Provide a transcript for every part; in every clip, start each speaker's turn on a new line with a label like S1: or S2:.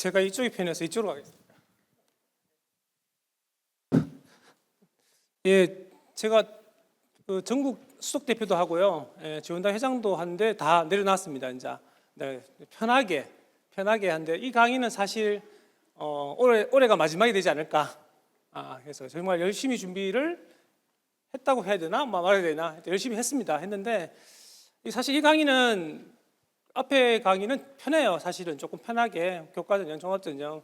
S1: 제가 이쪽이 편해서 이쪽으로 가겠습니다. 예, 제가 그 전국 수석 대표도 하고요, 지원단 회장도 하는데 다 내려놨습니다. 이제 네, 편하게 한데 이 강의는 사실 올해가 마지막이 되지 않을까. 그래서 정말 열심히 준비를 했다고 해야 되나, 말해야 되나, 열심히 했습니다. 했는데 사실 이 강의는 앞에 강의는 편해요. 사실은 조금 편하게 교과전형, 종합전형,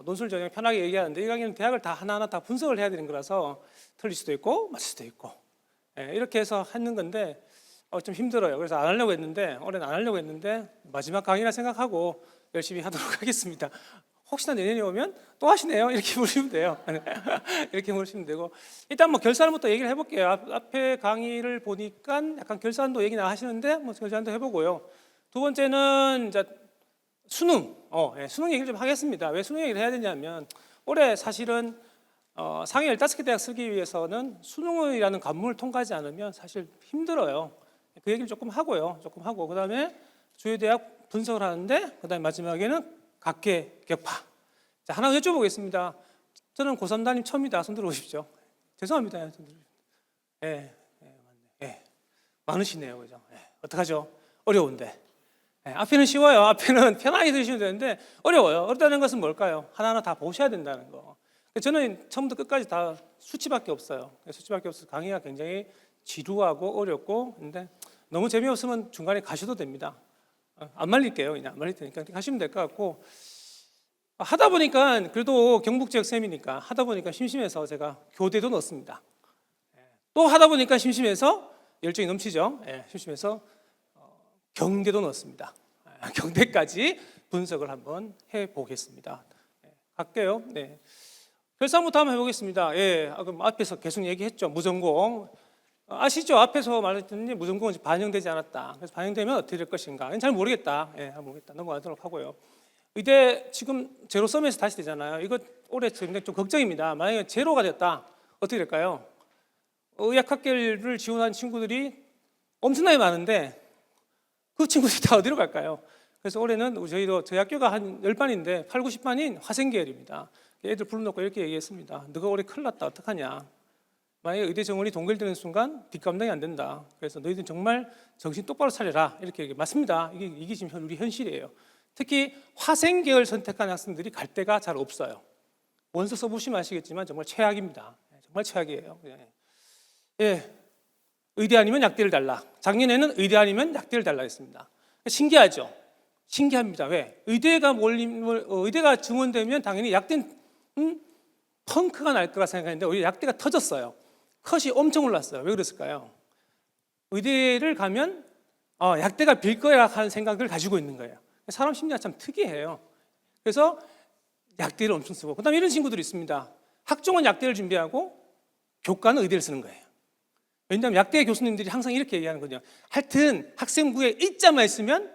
S1: 논술전형 편하게 얘기하는데 이 강의는 대학을 다 하나하나 다 분석을 해야 되는 거라서 틀릴 수도 있고 맞을 수도 있고 이렇게 해서 하는 건데 좀 힘들어요. 그래서 안 하려고 했는데 올해는 안 하려고 했는데 마지막 강의라 생각하고 열심히 하도록 하겠습니다. 혹시나 내년에 오면 또 하시네요. 이렇게 물으시면 돼요. 이렇게 물으시면 되고 일단 결산부터 얘기를 해볼게요. 앞에 강의를 보니까 약간 결산도 얘기 나하시는데 결산도 해보고요. 두 번째는 이제 수능, 수능 얘기를 좀 하겠습니다. 왜 수능 얘기를 해야 되냐면 올해 사실은 상위 15개 대학 쓰기 위해서는 수능이라는 관문을 통과하지 않으면 사실 힘들어요. 그 얘기를 조금 하고요. 그 다음에 주요 대학 분석을 하는데 그 다음에 마지막에는 각계 격파. 자, 하나 여쭤보겠습니다. 저는 고3 담임 처음이다. 손 들어오십시오. 죄송합니다. 많으시네요. 그죠? 어떡하죠? 어려운데. 앞에는 쉬워요. 앞에는 편하게 들으시면 되는데 어려워요. 어렵다는 것은 뭘까요? 하나하나 다 보셔야 된다는 거. 저는 처음부터 끝까지 다 수치밖에 없어요. 수치밖에 없어서 강의가 굉장히 지루하고 어렵고 근데 너무 재미없으면 중간에 가셔도 됩니다. 안 말릴게요. 그냥 안 말릴 테니까 가시면 될 것 같고 하다 보니까 그래도 경북 지역 쌤이니까 하다 보니까 심심해서 제가 교대도 넣었습니다. 또 하다 보니까 심심해서 열정이 넘치죠. 심심해서 경대도 넣었습니다. 경대까지 분석을 한번 해보겠습니다. 갈게요. 결산부터 한번 해보겠습니다. 그럼 앞에서 계속 얘기했죠. 무전공. 아시죠? 앞에서 말했더니 무전공은 반영되지 않았다. 그래서 반영되면 어떻게 될 것인가? 잘 모르겠다. 모르겠다. 넘어가도록 하고요. 의대 지금 제로섬에서 다시 되잖아요. 이거 올해 굉장히 좀 걱정입니다. 만약에 제로가 됐다. 어떻게 될까요? 의학학계를 지원한 친구들이 엄청나게 많은데 그 친구들이 다 어디로 갈까요? 그래서 올해는 저희 학교가 한 10반인데 8, 90반인 화생계열입니다. 애들 불러놓고 이렇게 얘기했습니다. 너가 올해 큰일 났다. 어떡하냐? 만약에 의대 정원이 동결되는 순간 뒷감당이 안 된다. 그래서 너희들 정말 정신 똑바로 차려라. 이렇게 얘기 맞습니다. 이게 지금 우리 현실이에요. 특히 화생계열 선택한 학생들이 갈 데가 잘 없어요. 원서 써보시면 아시겠지만 정말 최악입니다. 정말 최악이에요. 의대 아니면 약대를 달라. 작년에는 의대 아니면 약대를 달라 했습니다. 신기하죠? 신기합니다. 왜? 의대가 증원되면 당연히 약대는 펑크가 날 거라 생각했는데 오히려 약대가 터졌어요. 컷이 엄청 올랐어요. 왜 그랬을까요? 의대를 가면 약대가 빌 거야 하는 생각을 가지고 있는 거예요. 사람 심리가 참 특이해요. 그래서 약대를 엄청 쓰고 그다음에 이런 친구들이 있습니다. 학종은 약대를 준비하고 교과는 의대를 쓰는 거예요. 왜냐하면 약대 교수님들이 항상 이렇게 얘기하는 거죠. 하여튼 학생부에 의자만 있으면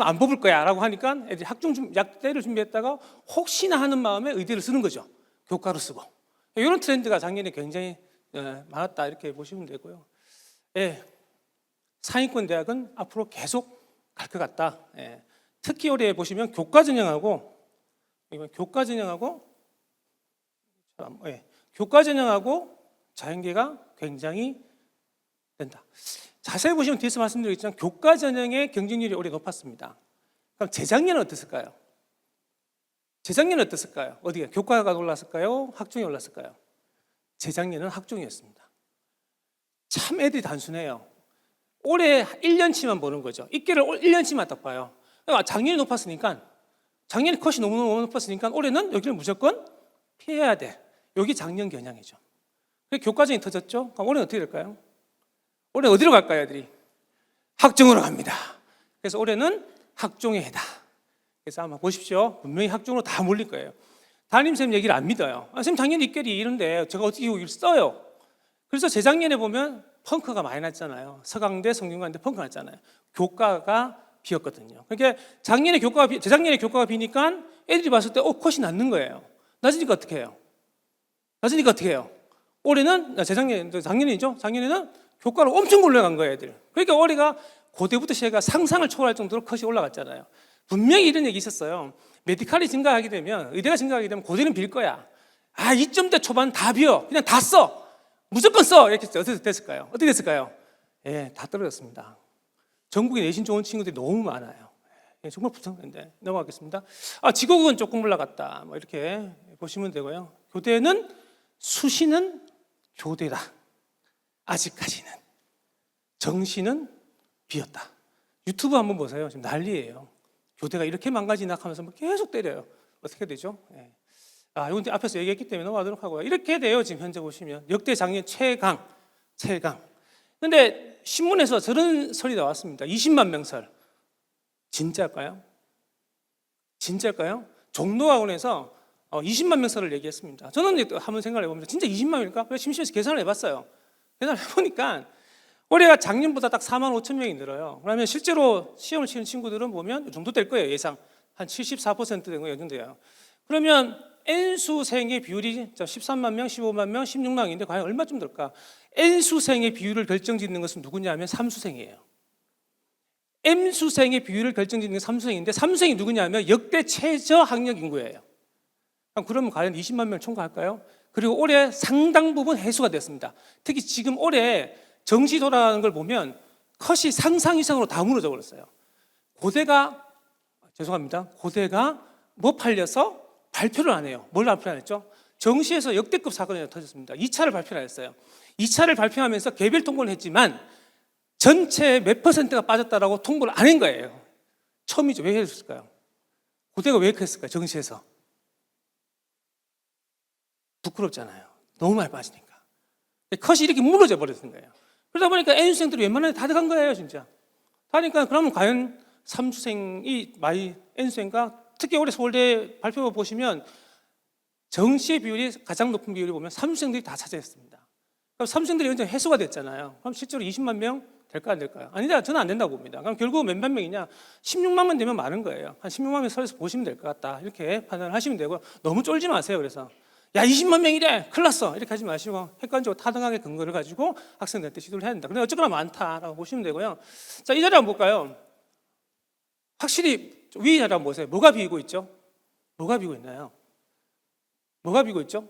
S1: 안 뽑을 거야 라고 하니까 애들이 약대를 준비했다가 혹시나 하는 마음에 의대를 쓰는 거죠. 교과로 쓰고. 이런 트렌드가 작년에 굉장히 많았다 이렇게 보시면 되고요. 상위권 대학은 앞으로 계속 갈 것 같다. 특히 올해 보시면 교과전형하고 자연계가 굉장히 된다. 자세히 보시면 뒤에서 말씀드렸지만 교과전형의 경쟁률이 올해 높았습니다. 그럼 재작년은 어땠을까요? 어디가? 교과가 올랐을까요? 학종이 올랐을까요? 재작년은 학종이었습니다. 참 애들이 단순해요. 올해 1년치만 보는 거죠. 입계를 1년치만 딱 봐요. 작년이 높았으니까 작년에 컷이 너무 높았으니까 올해는 여기를 무조건 피해야 돼. 여기 작년 겨냥이죠. 교과전이 터졌죠? 그럼 올해는 어떻게 될까요? 올해 어디로 갈까요, 애들이? 학종으로 갑니다. 그래서 올해는 학종의 해다. 그래서 아마 보십시오. 분명히 학종으로 다 몰릴 거예요. 담임쌤 얘기를 안 믿어요. 쌤 작년에 입결이 이런데 제가 어떻게 여기를 써요? 그래서 재작년에 보면 펑크가 많이 났잖아요. 서강대, 성균관대 펑크 났잖아요. 교과가 비었거든요. 그러니까 재작년에 교과가 비니까 애들이 봤을 때 컷이 낮는 거예요. 낮으니까 어떻게 해요? 올해는 작년에는 교과로 엄청 올라간 거예요, 애들. 그러니까 올해가 고대부터 시작해가 상상을 초월할 정도로 컷이 올라갔잖아요. 분명히 이런 얘기 있었어요. 메디칼이 증가하게 되면, 의대가 증가하게 되면 고대는 빌 거야. 2점대 초반 다 비어. 그냥 다 써. 무조건 써. 이렇게 어떻게 됐을까요? 어떻게 됐을까요? 예, 다 떨어졌습니다. 전국에 내신 좋은 친구들이 너무 많아요. 예, 정말 불쌍한데. 넘어가겠습니다. 지국은 조금 올라갔다. 뭐 이렇게 보시면 되고요. 교대는 수시는 교대다. 아직까지는. 정시는 비었다. 유튜브 한번 보세요. 지금 난리예요. 교대가 이렇게 망가지나 하면서 계속 때려요. 어떻게 되죠? 예. 이건 앞에서 얘기했기 때문에 넘어가도록 하고요. 이렇게 돼요. 지금 현재 보시면 역대 장년 최강. 근데 신문에서 저런 설이 나왔습니다. 20만 명 설. 진짜일까요? 종로학원에서 20만 명 설을 얘기했습니다. 저는 한번 생각을 해봅니다. 진짜 20만 명일까? 그래서 심심해서 계산을 해봤어요. 계산을 해보니까 올해가 작년보다 딱 4만 5천 명이 늘어요. 그러면 실제로 시험을 치는 친구들은 보면 이 정도 될 거예요. 예상 한 74% 된 거 예정돼요. 그러면 N수생의 비율이 13만 명, 15만 명, 16만 명인데 과연 얼마쯤 될까? N수생의 비율을 결정짓는 것은 누구냐면 삼수생이에요. M수생의 비율을 결정짓는 게 삼수생인데 삼수생이 누구냐면 역대 최저 학력 인구예요. 그러면 과연 20만 명을 총괄할까요? 그리고 올해 상당 부분 해소가 됐습니다. 특히 지금 올해 정시 돌아가는 걸 보면 컷이 상상 이상으로 다 무너져 버렸어요. 고대가 뭐 팔려서 발표를 안 해요. 뭘 발표 안 했죠? 정시에서 역대급 사건이 터졌습니다. 2차를 발표를 안 했어요. 2차를 발표하면서 개별 통보를 했지만 전체 몇 퍼센트가 빠졌다라고 통보를 안 한 거예요. 처음이죠. 왜 했을까요? 고대가 왜 했을까요? 정시에서. 부끄럽잖아요. 너무 많이 빠지니까. 컷이 이렇게 무너져 버렸던 거예요. 그러다 보니까 N수생들이 웬만하면 다 들어간 거예요, 진짜. 그러니까 그러면 과연 삼수생이 많이 N수생과 특히 올해 서울대 발표 보시면 정시의 비율이 가장 높은 비율을 보면 삼수생들이 다 차지했습니다. 그럼 삼수생들이 완전 해소가 됐잖아요. 그럼 실제로 20만 명 될까 안 될까요? 아니다, 저는 안 된다고 봅니다. 그럼 결국 몇만 명이냐? 16만 명 되면 많은 거예요. 한 16만 명 선에서 보시면 될 것 같다. 이렇게 판단을 하시면 되고 너무 쫄지 마세요. 그래서 20만 명이래, 큰일 났어, 이렇게 하지 마시고 객관적으로 타당하게 근거를 가지고 학생들한테 지도를 해야 된다. 근데 어쨌거나 많다라고 보시면 되고요. 자, 이 자리 한번 볼까요? 확실히 위 자리 한번 보세요. 뭐가 비고 있죠? 뭐가 비고 있나요? 뭐가 비고 있죠?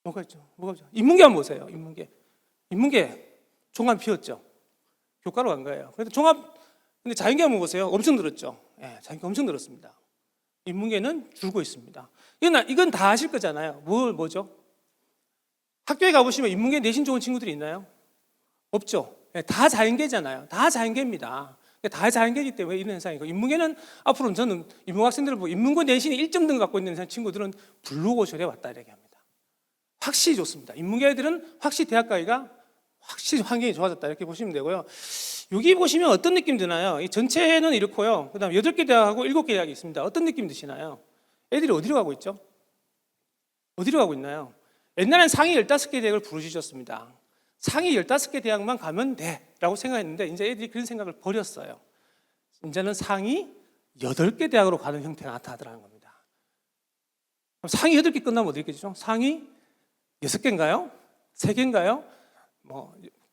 S1: 뭐가 있죠? 인문계 한번 보세요. 인문계 종합 비었죠. 교과로 간 거예요. 근데 근데 자연계 한번 보세요. 엄청 늘었죠. 예, 자연계 엄청 늘었습니다. 인문계는 줄고 있습니다. 이건 다 아실 거잖아요. 뭐죠? 학교에 가보시면 인문계 내신 좋은 친구들이 있나요? 없죠. 다 자연계잖아요. 다 자연계입니다. 다 자연계이기 때문에 이런 현상이고, 인문계는 앞으로는 저는 인문계 학생들을 보고 인문계 내신이 1점 갖고 있는 친구들은 블루오션에 왔다 이렇게 합니다. 확실히 좋습니다. 인문계 애들은 확실히 대학 가기가 확실히 환경이 좋아졌다 이렇게 보시면 되고요. 여기 보시면 어떤 느낌 드나요? 이 전체는 이렇고요. 그 다음에 8개 대학하고 7개 대학이 있습니다. 어떤 느낌 드시나요? 애들이 어디로 가고 있죠? 어디로 가고 있나요? 옛날엔 상위 15개 대학을 부르짖었습니다. 상위 15개 대학만 가면 돼 라고 생각했는데 이제 애들이 그런 생각을 버렸어요. 이제는 상위 8개 대학으로 가는 형태가 나타나더라는 겁니다. 그럼 상위 8개 끝나면 어디 있겠죠? 상위 6개인가요? 3개인가요?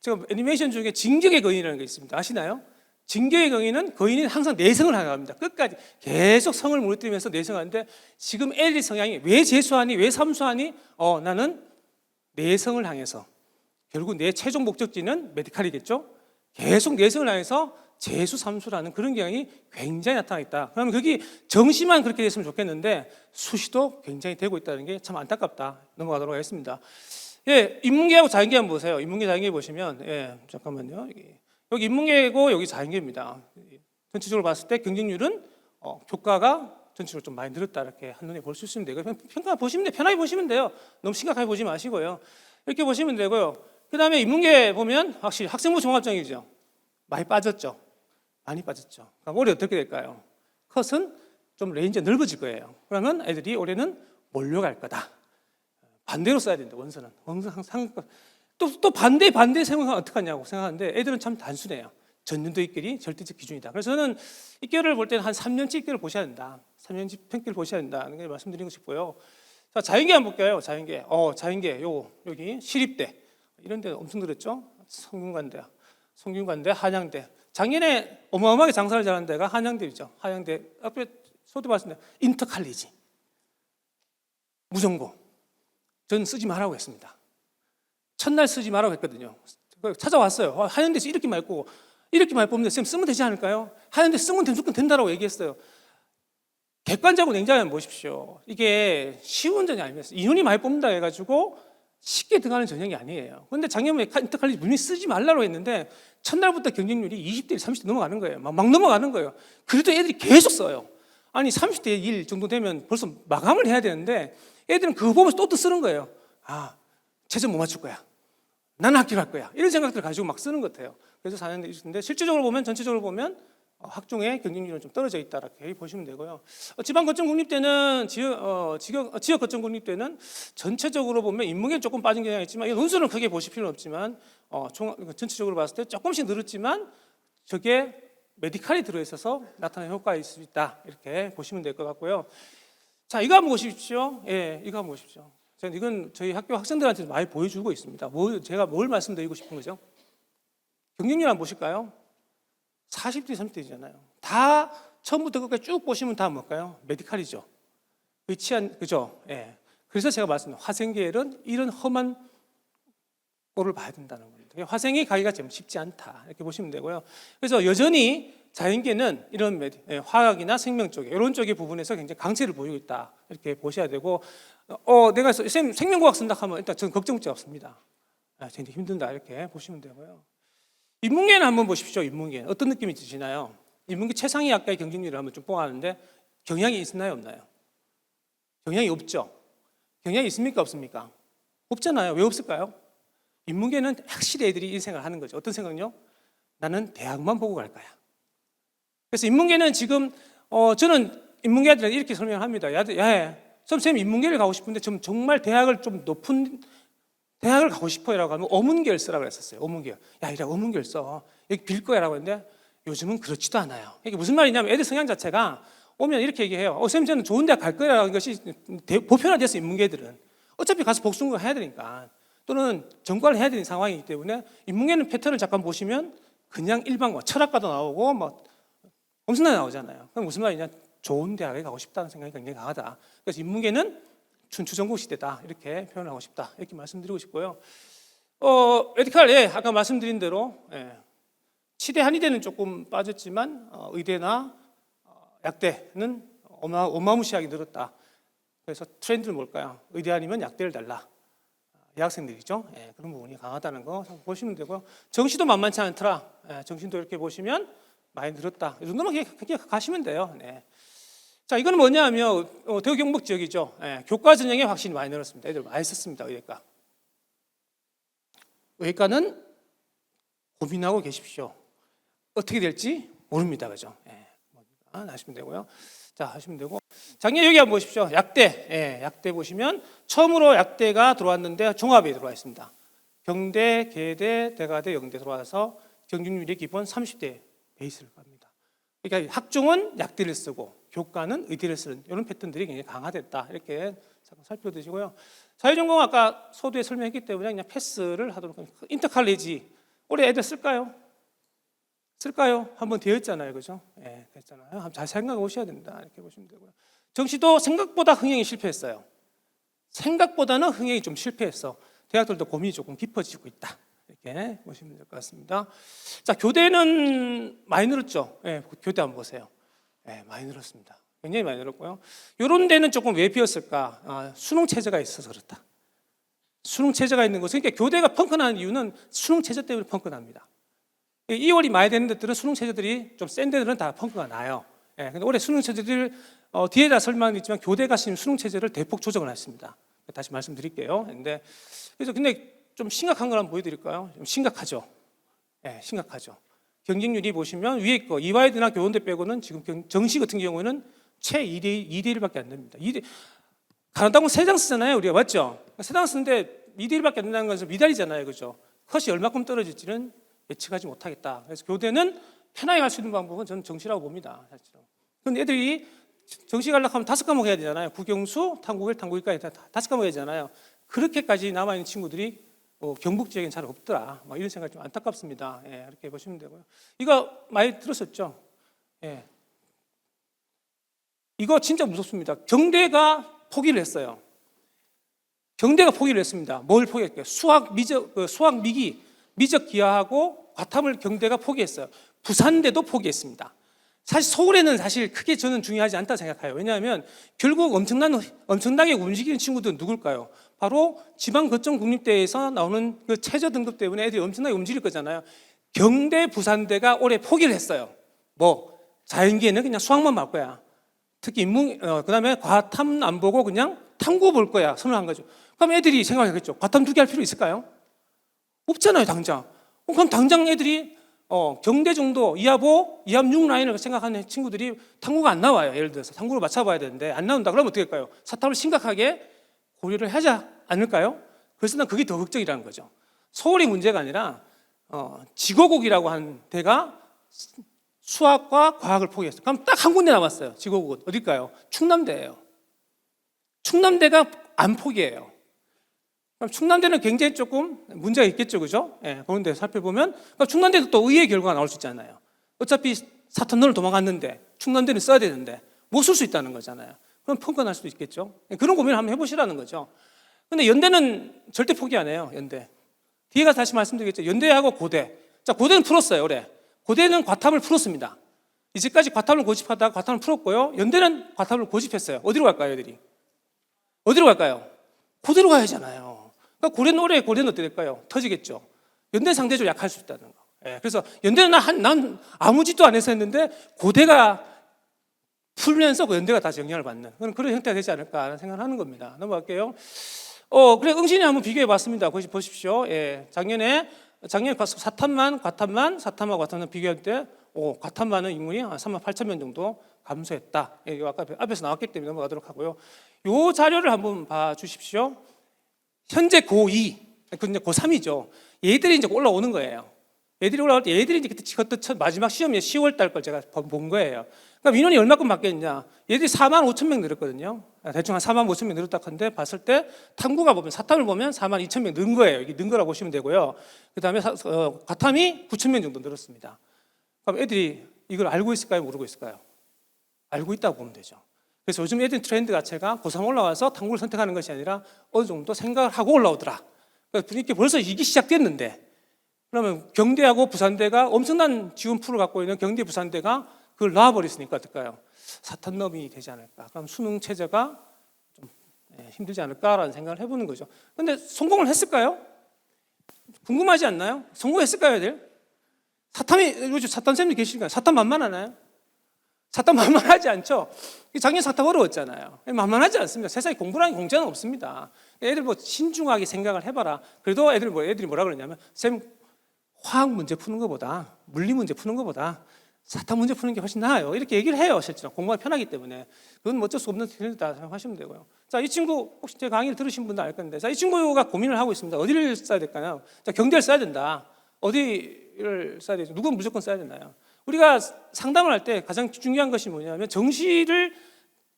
S1: 지금 애니메이션 중에 진격의 거인이라는 게 있습니다. 아시나요? 진격의 거인은 거인이 항상 내성을 하갑니다. 끝까지 계속 성을 무너뜨리면서 내성하는데 지금 애들의 성향이 왜 재수하니? 왜 삼수하니? 나는 내성을 향해서 결국 내 최종 목적지는 메디칼이겠죠? 계속 내성을 향해서 재수, 삼수라는 그런 경향이 굉장히 나타나 있다. 그러면 거기 정시만 그렇게 됐으면 좋겠는데 수시도 굉장히 되고 있다는 게 참 안타깝다. 넘어가도록 하겠습니다. 예, 인문계하고 자연계 한번 보세요. 인문계, 자연계 보시면, 잠깐만요. 여기 인문계고 여기 자연계입니다. 전체적으로 봤을 때 경쟁률은 교과가 전체적으로 좀 많이 늘었다 이렇게 한눈에 볼 수 있으면 되고요. 평가 보시면 돼요. 편하게 보시면 돼요. 너무 심각하게 보지 마시고요. 이렇게 보시면 되고요. 그 다음에 인문계 보면 확실히 학생부 종합정이죠. 많이 빠졌죠. 많이 빠졌죠. 그럼 올해 어떻게 될까요? 컷은 좀 레인지가 넓어질 거예요. 그러면 애들이 올해는 몰려갈 거다. 반대로 써야 된다. 원서는 항상 또 반대 생각하면 어떡하냐고 생각하는데 애들은 참 단순해요. 전년도 입결이 절대적 기준이다. 그래서 저는 입결을 볼 때는 한 3년치 입결을 보셔야 된다. 3년치 평기를 보셔야 된다는 걸 말씀드리고 싶고요. 자, 자연계 한번 볼게요. 자연계. 자연계 여기 시립대 이런 데 엄청 들었죠. 성균관대, 한양대. 작년에 어마어마하게 장사를 잘하는 데가 한양대죠. 한양대 앞에 소도 봤습니다. 인터칼리지 무전고 전 쓰지 말라고 했습니다. 첫날 쓰지 말라고 했거든요. 찾아왔어요. 한양대에서 이렇게 많이 뽑는데 쌤 쓰면 되지 않을까요? 한양대 쓰면 무조건 된다라고 얘기했어요. 객관적으로 냉정하게 한번 보십시오. 이게 쉬운 전형이 아닙니다. 인원이 많이 뽑는다 해가지고 쉽게 들어가는 전형이 아니에요. 그런데 작년에 인터칼리지 분명히 쓰지 말라고 했는데 첫날부터 경쟁률이 20대, 30대 넘어가는 거예요. 막 넘어가는 거예요. 그래도 애들이 계속 써요. 아니 30대 1 정도 되면 벌써 마감을 해야 되는데 애들은 그거 보면서 또 쓰는 거예요. 아, 최저 못 맞출 거야. 나는 합격할 거야. 이런 생각들을 가지고 막 쓰는 것 같아요. 그래서 4년대 있었는데 실질적으로 보면 전체적으로 보면 학종의 경쟁률은 좀 떨어져 있다 이렇게 보시면 되고요. 지방 거점 국립대는 지역 거점 국립대는 전체적으로 보면 인문계는 조금 빠진 경향이 있지만 논술은 크게 보실 필요는 없지만 전체적으로 봤을 때 조금씩 늘었지만 저게 메디칼이 들어있어서 나타나는 효과가 있을 수 있다 이렇게 보시면 될 것 같고요. 자, 이거 한번 보십시오. 예, 이거 한번 보십시오. 이건 저희 학교 학생들한테 많이 보여주고 있습니다. 제가 뭘 말씀드리고 싶은 거죠? 경쟁률 한번 보실까요? 40대, 30대잖아요. 다 처음부터 끝까지 쭉 보시면 다 뭘까요? 메디칼이죠. 그죠? 예. 그래서 제가 말씀드린 화생계열은 이런 험한 꼴을 봐야 된다는 겁니다. 화생이 가기가 좀 쉽지 않다 이렇게 보시면 되고요. 그래서 여전히 자연계는 이런 화학이나 생명 쪽에 이런 쪽의 부분에서 굉장히 강세를 보이고 있다 이렇게 보셔야 되고 내가 쌤 생명과학 쓴다 하면 일단 저는 걱정증 없습니다. 굉장히 힘든다 이렇게 보시면 되고요. 인문계는 한번 보십시오. 인문계는 어떤 느낌이 드시나요? 인문계 최상위 학과의 경쟁률을 한번 좀 뽑아봤는데 경향이 있나요, 없나요? 경향이 없죠. 경향이 있습니까, 없습니까? 없잖아요. 왜 없을까요? 인문계는 확실히 애들이 이 생각을 하는 거죠. 어떤 생각요? 나는 대학만 보고 갈 거야. 그래서 인문계는 지금 저는 인문계 애들한테 이렇게 설명을 합니다. 선생님 인문계를 가고 싶은데 정말 대학을 좀 높은 대학을 가고 싶어요라고 하면 어문계를 쓰라고 했었어요. 어문계. 이래 어문계를 써. 여기 빌 거야라고 했는데 요즘은 그렇지도 않아요. 이게 무슨 말이냐면 애들 성향 자체가 오면 이렇게 얘기해요. 선생님 저는 좋은 대학 갈 거라는 것이 보편화돼서 인문계들은 어차피 가서 복수공부 해야 되니까 또는 전과를 해야 되는 상황이기 때문에 인문계는 패턴을 잠깐 보시면 그냥 일반과 철학과도 나오고 뭐 엄청나게 나오잖아요. 그럼 무슨 말이냐? 좋은 대학에 가고 싶다는 생각이 굉장히 강하다. 그래서 인문계는 춘추전국 시대다 이렇게 표현하고 싶다 이렇게 말씀드리고 싶고요. 메디칼 아까 말씀드린 대로 치대 한의대는 조금 빠졌지만 의대나 약대는 어마무시하게 늘었다. 그래서 트렌드는 뭘까요? 의대 아니면 약대를 달라. 여학생들이죠. 그런 부분이 강하다는 거 보시면 되고요. 정시도 만만치 않더라. 정시도 이렇게 보시면 많이 늘었다. 이 정도만 그냥 가시면 돼요. 네. 자, 이거는 뭐냐면 대구 경북 지역이죠. 교과 전형이 확실히 많이 늘었습니다. 애들 많이 썼습니다. 의대과. 의대과는 고민하고 계십시오. 어떻게 될지 모릅니다. 그죠? 하시면 되고요. 자, 하시면 되고. 작년 여기 한번 보십시오. 약대. 약대 보시면 처음으로 약대가 들어왔는데 종합에 들어와 있습니다. 경대, 계대, 대가대, 영대 들어와서 경쟁률이 기본 30대 베이스를 갑니다. 그러니까 학종은 약대를 쓰고 교과는 의대를 쓰는 이런 패턴들이 굉장히 강화됐다. 이렇게 살펴두시고요. 사회전공 아까 서두에 설명했기 때문에 그냥 패스를 하도록 합니다. 인터칼리지 올해 애들 쓸까요? 한번 되어 있잖아요. 그죠? 됐잖아요. 한번 잘 생각해 보셔야 된다. 이렇게 보시면 되고요. 정시도 생각보다 흥행이 실패했어요. 생각보다는 흥행이 좀 실패했어. 대학들도 고민이 조금 깊어지고 있다. 이렇게 보시면 될 것 같습니다. 자, 교대는 많이 늘었죠. 교대 한번 보세요. 많이 늘었습니다. 굉장히 많이 늘었고요. 이런 데는 조금 왜 비었을까? 수능 체제가 있어서 그렇다. 수능 체제가 있는 것은 그러니까 교대가 펑크나는 이유는 수능 체제 때문에 펑크납니다. 2월이 많이 되는 데들은 수능 체제들이 좀 센 데들은 다 펑크가 나요. 근데 올해 수능 체제들 뒤에다 설명했지만 교대가 지금 수능 체제를 대폭 조정을 했습니다. 다시 말씀드릴게요. 근데 좀 심각한 걸 한번 보여드릴까요? 좀 심각하죠. 심각하죠. 경쟁률이 보시면 위에 거 이화여대나 교원대 빼고는 지금 정시 같은 경우는 최 2대 1밖에 안 됩니다. 가나다고 3장 쓰잖아요. 우리가 맞죠? 3장 쓰는데 2대 1밖에 안 된다는 것은 미달이잖아요. 그죠? 컷이 얼마큼 떨어질지는 예측하지 못하겠다. 그래서 교대는 편하게 갈 수 있는 방법은 저는 정시라고 봅니다. 사실은. 그런데 애들이 정시 가려고 하면 5과목 해야 되잖아요. 국영수, 탐구일, 탐구일까지 5과목 해야 되잖아요. 그렇게까지 남아있는 친구들이 경북 지역엔 잘 없더라. 이런 생각이 좀 안타깝습니다. 예, 이렇게 보시면 되고요. 이거 많이 들었었죠? 예. 이거 진짜 무섭습니다. 경대가 포기를 했어요. 경대가 포기를 했습니다. 뭘 포기했을까요? 수학 미기, 미적 기하하고 과탐을 경대가 포기했어요. 부산대도 포기했습니다. 사실 서울에는 사실 크게 저는 중요하지 않다 생각해요. 왜냐하면 결국 엄청나게 움직이는 친구들은 누굴까요? 바로 지방 거점 국립대에서 나오는 그 최저 등급 때문에 애들이 엄청나게 움직일 거잖아요. 경대, 부산대가 올해 포기를 했어요. 자연계에는 그냥 수학만 볼 거야. 특히 그다음에 과탐 안 보고 그냥 탐구 볼 거야. 선언한 거죠. 그럼 애들이 생각하겠죠. 과탐 2개 할 필요 있을까요? 없잖아요, 당장. 그럼 당장 애들이 경대 정도, 이하보, 이합 6 라인을 생각하는 친구들이 탐구가 안 나와요. 예를 들어서 탐구를 맞춰봐야 되는데 안 나온다. 그러면 어떻게 할까요? 사탐을 심각하게 고려를 하지 않을까요? 그래서 난 그게 더 걱정이라는 거죠. 서울이 문제가 아니라 지고국이라고 하는 데가 수학과 과학을 포기했어요. 그럼 딱 한 군데 남았어요. 지고국은 어딜까요? 충남대예요. 충남대가 안 포기해요. 그럼 충남대는 굉장히 조금 문제가 있겠죠, 그죠? 예, 그런데 살펴보면 충남대도 또 의외의 결과가 나올 수 있잖아요. 어차피 사탄론을 도망갔는데 충남대는 써야 되는데 못 쓸 수 있다는 거잖아요. 그럼 평가할 수도 있겠죠. 그런 고민을 한번 해보시라는 거죠. 근데 연대는 절대 포기 안 해요. 연대. 뒤에 가서 다시 말씀드리겠죠. 연대하고 고대. 자, 고대는 풀었어요, 올해. 고대는 과탐을 풀었습니다. 이제까지 과탐을 고집하다가 과탐을 풀었고요. 연대는 과탐을 고집했어요. 어디로 갈까요, 애들이? 어디로 갈까요? 고대로 가야 하잖아요. 그러니까 고대는 어떻게 될까요? 터지겠죠. 연대 상대적으로 약할 수 있다는 거. 예, 그래서 연대는 난 아무 짓도 안 해서 했는데 고대가 풀면서 그 연대가 다시 영향을 받는 그런 형태가 되지 않을까 하는 생각을 하는 겁니다. 넘어갈게요. 그래 응신이 한번 비교해 봤습니다. 보십시오. 예, 작년에 사탐하고 과탐만 비교할 때 과탐만은 인물이 한 38,000명 정도 감소했다. 예, 아까 앞에서 나왔기 때문에 넘어가도록 하고요. 이 자료를 한번 봐 주십시오. 현재 고2, 근데 고3이죠. 얘들이 이제 올라오는 거예요. 얘들이 올라올 때 얘들이 이제 그때 첫 마지막 시험이 10월 달 걸 제가 본 거예요. 그러니까 민원이 얼마큼 받겠냐? 얘들이 45,000명 늘었거든요. 대충 한 45,000명 늘었다 한데 봤을 때 탐구가 보면 사탐을 보면 42,000명 는 거예요. 이게 는 거라고 보시면 되고요. 그다음에 과탐이 9,000명 정도 늘었습니다. 그럼 애들이 이걸 알고 있을까요? 모르고 있을까요? 알고 있다고 보면 되죠. 그래서 요즘 애들 트렌드 자체가 고3 올라와서 탐구를 선택하는 것이 아니라 어느 정도 생각을 하고 올라오더라. 그러니까 이게 벌써 이게 시작됐는데 그러면 경대하고 부산대가 엄청난 지원 풀을 갖고 있는 경대 부산대가 그걸 놔버렸으니까 어떨까요? 사탄넘이 되지 않을까? 그럼 수능 체제가 좀 힘들지 않을까라는 생각을 해보는 거죠. 근데 성공을 했을까요? 궁금하지 않나요? 성공했을까요, 애들? 요즘 사탄 쌤이 계시니까 사탄 만만하나요? 사탄 만만하지 않죠? 작년 사탄 어려웠잖아요. 만만하지 않습니다. 세상에 공부라는 공짜는 없습니다. 애들 신중하게 생각을 해봐라. 그래도 애들이 뭐라 그러냐면 쌤 화학 문제 푸는 것보다 물리 문제 푸는 것보다 사탄 문제 푸는 게 훨씬 나아요. 이렇게 얘기를 해요. 실제로 공부가 편하기 때문에 그건 어쩔 수 없는 일이다 생각하시면 되고요. 자, 이 친구 혹시 제 강의를 들으신 분도 알 건데, 자, 이 친구가 고민을 하고 있습니다. 어디를 써야 될까요? 자, 경대를 써야 된다. 어디를 써야 되죠? 누군 무조건 써야 되나요? 우리가 상담을 할 때 가장 중요한 것이 뭐냐면 정시를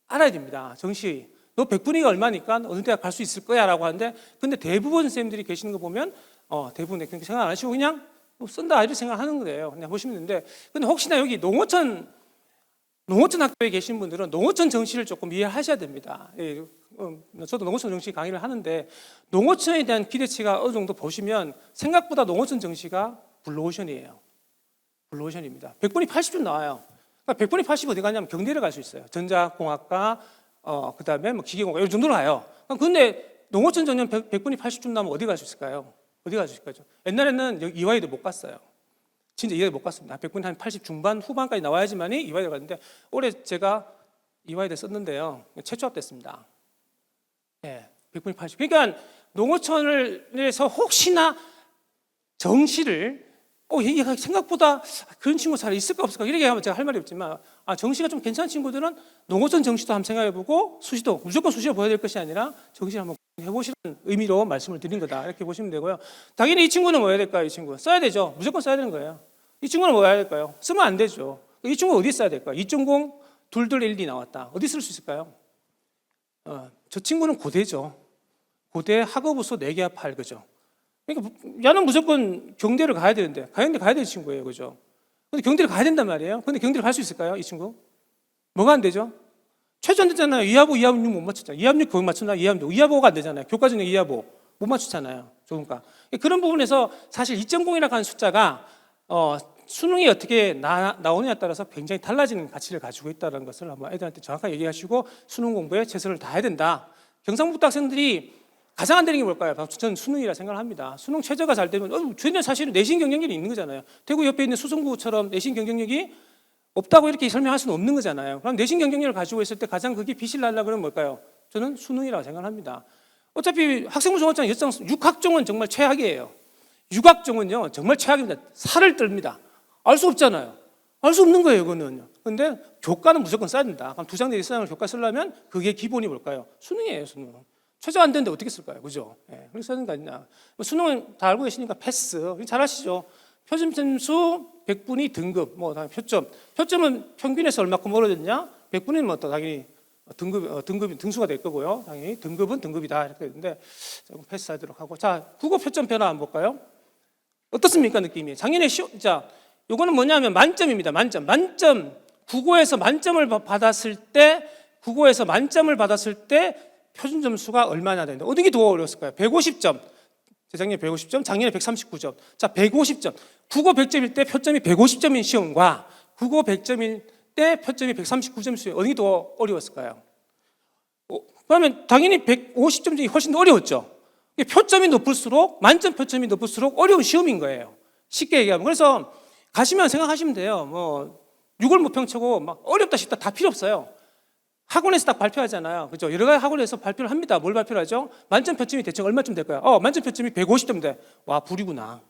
S1: 알아야 됩니다. 정시. 너 100분위가 얼마니까 어느 대학 갈 수 있을 거야 라고 하는데, 근데 대부분 선생님들이 계시는 거 보면 대부분 그렇게 생각 안 하시고 그냥 쓴다 이렇게 생각하는 거예요. 그냥 보시면 되는데, 근데 혹시나 여기 농어촌 학교에 계신 분들은 농어촌 정시를 조금 이해하셔야 됩니다. 예, 저도 농어촌 정시 강의를 하는데 농어촌에 대한 기대치가 어느 정도 보시면 생각보다 농어촌 정시가 블루오션이에요. 블루오션입니다. 100분이 80점 나와요. 그러니까 100분이 80 어디 가냐면 경대를 갈 수 있어요. 전자공학과, 그다음에 기계공학 이 정도로 가요. 근데 농어촌 전형 100분이 80점 나오면 어디 갈 수 있을까요? 어디 갈 수 있을까요? 옛날에는 이화여대 못 갔어요. 진짜 이화여대 못 갔습니다. 100분이 한 80 중반 후반까지 나와야지만이 이화여대 갔는데 올해 제가 이화여대 썼는데요. 최초합됐습니다. 예, 100분이 80. 그러니까 농어촌에서 혹시나 정시를 얘가 생각보다 그런 친구 잘 있을까 없을까 이렇게 하면 제가 할 말이 없지만 정시가 좀 괜찮은 친구들은 농어촌 정시도 한번 생각해보고 수시도 무조건 수시를 보여야 될 것이 아니라 정시를 한번 해보시라는 의미로 말씀을 드린 거다 이렇게 보시면 되고요. 당연히 이 친구는 뭐 해야 될까요? 이 친구 써야 되죠. 무조건 써야 되는 거예요. 이 친구는 뭐 해야 될까요? 쓰면 안 되죠. 이 친구 어디 써야 될까요? 2.0 2212 나왔다. 어디 쓸 수 있을까요? 저 친구는 고대죠. 고대 학업우수 4개 합 8 그죠? 그러니까 야는 무조건 경대를 가야 되는데 가야 되는 친구예요, 그죠? 근데 경대를 가야 된단 말이에요. 근데 경대를 갈 수 있을까요, 이 친구? 뭐가 안 되죠? 최저 안 되잖아요. 2하보, 2하보 6 못 맞췄잖아요. 2하보 6 거기 맞췄나? 2하보 6. 2하보가 안 되잖아요. 교과전형 2하보 못 맞추잖아요. 좋으니까. 그런 부분에서 사실 2.0이라고 하는 숫자가 수능이 어떻게 나오느냐에 따라서 굉장히 달라지는 가치를 가지고 있다는 것을 한번 애들한테 정확하게 얘기하시고 수능 공부에 최선을 다해야 된다. 경상북도 학생들이 가장 안 되는 게 뭘까요? 저는 수능이라 생각을 합니다. 수능 최저가 잘 되면 저희는 사실은 내신 경쟁력이 있는 거잖아요. 대구 옆에 있는 수성구처럼 내신 경쟁력이 없다고 이렇게 설명할 수는 없는 거잖아요. 그럼 내신 경쟁력을 가지고 있을 때 가장 그게 빛을 날라 그러면 뭘까요? 저는 수능이라고 생각을 합니다. 어차피 학생부 종합장 6학종은 정말 최악이에요. 6학종은요 정말 최악입니다. 살을 떨입니다. 알 수 없잖아요. 알 수 없는 거예요, 그거는. 근데 교과는 무조건 써야 된다. 그럼 2장 내지 3장을 교과 쓰려면 그게 기본이 뭘까요? 수능이에요, 수능. 최저 안 되는데 어떻게 쓸까요? 그죠? 예, 그렇게 쓰는 거 아니냐. 수능은 다 알고 계시니까 패스. 잘 아시죠? 표준 점수 100분이 등급, 표점. 표점은 평균에서 얼마큼 멀어졌냐? 100분이면 뭐 또 당연히 등급이 등수가 될 거고요. 당연히 등급은 등급이다. 이렇게 되는데 조금 패스하도록 하고. 자, 국어 표점 변화 한번 볼까요? 어떻습니까, 느낌이? 작년에 자, 요거는 뭐냐면 만점입니다. 만점. 국어에서 만점을 받았을 때 표준 점수가 얼마나 되는데 어느 게 더 어려웠을까요? 150점. 재작년에 150점, 작년에 139점. 자, 150점. 국어 100점일 때 표점이 150점인 시험과 국어 100점일 때 표점이 139점 시험 어느 게 더 어려웠을까요? 그러면 당연히 150점이 훨씬 더 어려웠죠. 표점이 높을수록 만점 표점이 높을수록 어려운 시험인 거예요. 쉽게 얘기하면. 그래서 가시면 생각하시면 돼요. 6월 모평치고 막 어렵다 싶다 다 필요 없어요. 학원에서 딱 발표하잖아요. 그죠? 여러 가지 학원에서 발표를 합니다. 뭘 발표를 하죠? 만점 표점이 대충 얼마쯤 될까요? 만점 표점이 150점 돼. 와, 불이구나.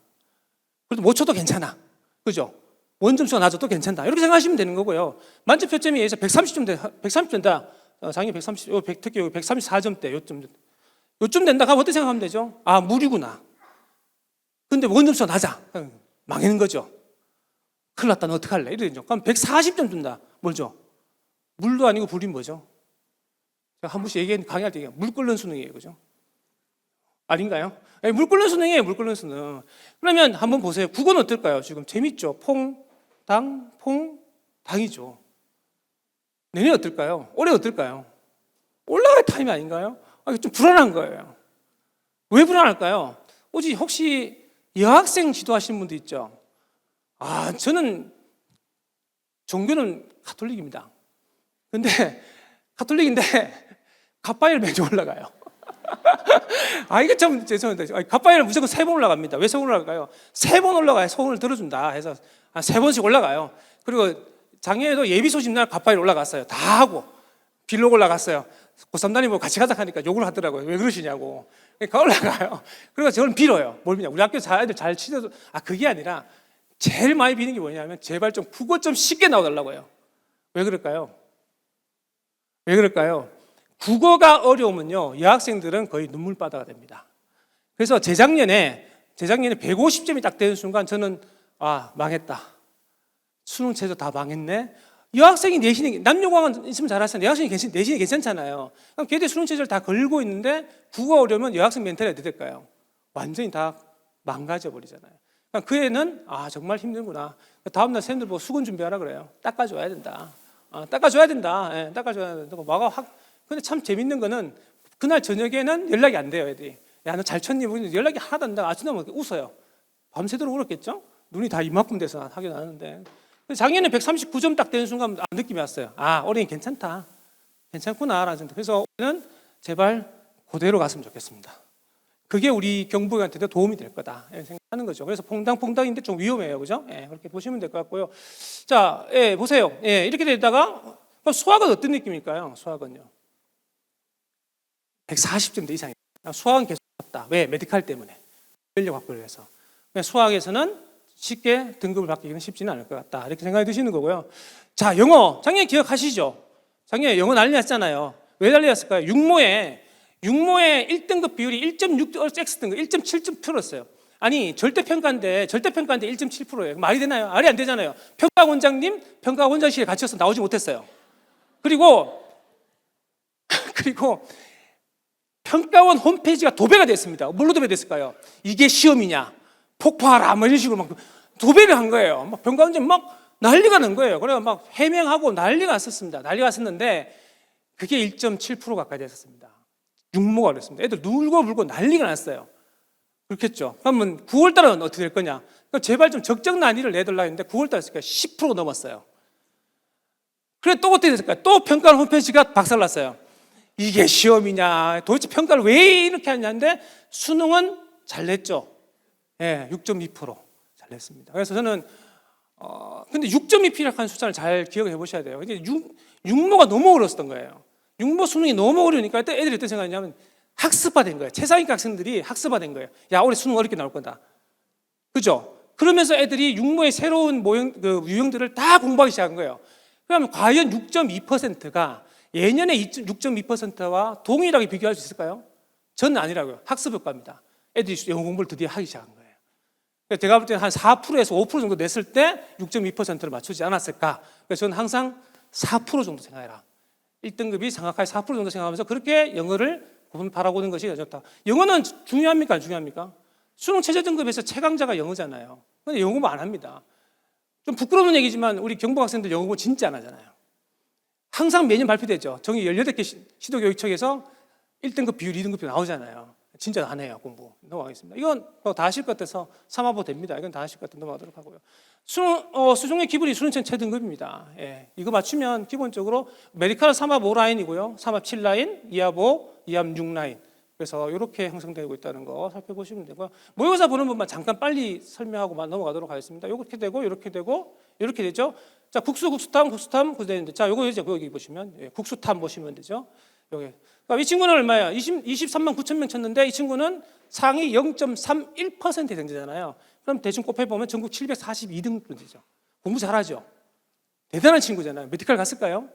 S1: 그래도 못 쳐도 괜찮아. 그죠? 원점수가 낮아도 괜찮다. 이렇게 생각하시면 되는 거고요. 만점 표점이 예에서 130점 된다. 작년 130, 특히 여기 134점대, 요쯤 된다. 그럼 어떻게 생각하면 되죠? 아, 무리구나. 근데 원점수가 낮아. 망하는 거죠. 큰일 났다. 너 어떡할래? 이러죠. 그럼 140점 준다. 뭘죠? 물도 아니고 불이 뭐죠? 제가 한 번씩 강의할 때 물 끓는 수능이에요. 그죠? 아닌가요? 물 끓는 수능이에요. 물 끓는 수능. 그러면 한번 보세요. 국어는 어떨까요? 지금 재밌죠? 당이죠. 내년 어떨까요? 올해 어떨까요? 올라갈 타임이 아닌가요? 좀 불안한 거예요. 왜 불안할까요? 혹시 여학생 지도하시는 분도 있죠? 저는 종교는 가톨릭입니다. 근데 가톨릭인데 갓바이를 매주 올라가요. 이게 참 죄송한데 갓바이를 무조건 3번 올라갑니다. 왜 3번 올라갈까요? 3번 올라가야 소원을 들어준다 해서 3번씩 올라가요. 그리고 작년에도 예비 소집 날 갓바이를 올라갔어요. 다 하고 빌록 올라갔어요. 고3담임 같이 가자 하니까 욕을 하더라고요. 왜 그러시냐고. 그러니까 올라가요. 그리고 저는 빌어요. 뭘 빌냐? 우리 학교 애들 잘 치더라도 그게 아니라 제일 많이 비는 게 뭐냐면 제발 좀 국어 좀 쉽게 나와달라고 해요. 왜 그럴까요? 국어가 어려우면요 여학생들은 거의 눈물바다가 됩니다. 그래서 재작년에 150점이 딱 되는 순간 저는 망했다. 수능 최저 다 망했네. 여학생이 내신이 남녀공학 있으면 잘하시는데 여학생이 내신이 괜찮잖아요. 그럼 걔들 수능 최저를 다 걸고 있는데 국어 어려우면 여학생 멘탈이 어떻게 될까요? 완전히 다 망가져 버리잖아요. 그러니까 그 애는 정말 힘들구나. 다음날 쌤들 보고 수건 준비하라 그래요. 닦아줘야 된다. 닦아줘야 된다. 예, 닦아줘야 된다. 근데 참 재밌는 거는 그날 저녁에는 연락이 안 돼요, 애들이. 야, 너 잘 쳤니? 연락이 하나도 안 돼. 아침에 웃어요. 밤새도록 울었겠죠? 눈이 다 이만큼 돼서 하긴 하는데. 작년에 139점 딱 되는 순간 느낌이 왔어요. 올해는 괜찮다. 괜찮구나. 그래서 올해는 제발 그대로 갔으면 좋겠습니다. 그게 우리 경북한테도 도움이 될 거다 생각하는 거죠. 그래서 퐁당퐁당인데 좀 위험해요, 그죠? 그렇게 보시면 될 것 같고요. 자, 보세요. 이렇게 되다가 수학은 어떤 느낌일까요? 수학은요, 140점대 이상이에요. 수학은 계속 갔다. 왜? 메디칼 때문에 인력 확보를 위해서. 수학에서는 쉽게 등급을 받기는 쉽지는 않을 것 같다. 이렇게 생각이 드시는 거고요. 자, 영어 작년에 기억하시죠? 작년에 영어 난리 났잖아요. 왜 난리 났을까요? 육모에 1등급 비율이 1.6 X등급 1.7%였어요. 절대평가인데 1.7%예요. 말이 되나요? 말이 안 되잖아요. 평가원장실에 갇혀서 나오지 못했어요. 그리고 평가원 홈페이지가 도배가 됐습니다. 뭘로 도배됐을까요? 이게 시험이냐? 폭파하라 뭐 이런 식으로 막 도배를 한 거예요. 막 평가원들이 막 난리가 난 거예요. 그래서 막 해명하고 난리가 났었습니다. 난리가 났었는데 그게 1.7% 가까이 됐었습니다. 육모가 그랬습니다. 애들 울고 불고 난리가 났어요. 그렇겠죠. 그러면 9월 달은 어떻게 될 거냐? 제발 좀 적정 난이를 내달라 했는데 9월 달에 10% 넘었어요. 그래 또 어떻게 됐을까요? 또 평가원 홈페이지가 박살났어요. 이게 시험이냐? 도대체 평가를 왜 이렇게 하냐는데 수능은 잘 냈죠. 예, 6.2%잘 냈습니다. 그래서 저는 근데 6.2%라는 숫자를 잘 기억해 보셔야 돼요. 이게 육모가 너무 어려웠던 거예요. 육모 수능이 너무 어려우니까 애들이 어떤 생각이냐면 학습화된 거예요. 최상위권 학생들이 학습화된 거예요. 야, 올해 수능 어렵게 나올 거다. 그죠? 그러면서 애들이 육모의 새로운 유형들을 다 공부하기 시작한 거예요. 그러면 과연 6.2%가 예년의 6.2%와 동일하게 비교할 수 있을까요? 저는 아니라고요. 학습 효과입니다. 애들이 영어 공부를 드디어 하기 시작한 거예요. 제가 볼 때는 한 4%에서 5% 정도 냈을 때 6.2%를 맞추지 않았을까. 그래서 저는 항상 4% 정도 생각해라. 1등급이 정확하게 4% 정도 생각하면서 그렇게 영어를 바라보는 것이 좋다. 영어는 중요합니까? 안 중요합니까? 수능 최저 등급에서 최강자가 영어잖아요. 근데 영어 공부 안 합니다. 좀 부끄러운 얘기지만 우리 경북 학생들 영어 공부 진짜 안 하잖아요. 항상 매년 발표되죠. 정의 18개 시도교육청에서 1등급 비율, 2등급이 나오잖아요. 진짜 안 해요, 공부. 넘어가겠습니다. 이건 다 아실 것 같아서 삼화보 됩니다. 이건 다 아실 것 같아서 넘어가도록 하고요. 수종의 기본이 수능생 최등급입니다. 예, 이거 맞추면 기본적으로 메디칼은 삼합 5라인이고요. 삼합 7라인, 이합 5, 이합 6라인. 그래서 이렇게 형성되고 있다는 거 살펴보시면 되고요. 모의고사 보는 분만 잠깐 빨리 설명하고 넘어가도록 하겠습니다. 이렇게 되고, 이렇게 되고, 이렇게 되죠. 자, 국수탐, 그렇게 되는데, 자, 요거 이제 여기 보시면, 예, 국수탐 보시면 되죠. 여기. 그러니까 이 친구는 얼마야? 23만 9천 명 쳤는데 이 친구는 상위 0.31%의 등재잖아요. 그럼 대충 곱해보면 전국 742등 되죠. 공부 잘하죠. 대단한 친구잖아요. 메디칼 갔을까요?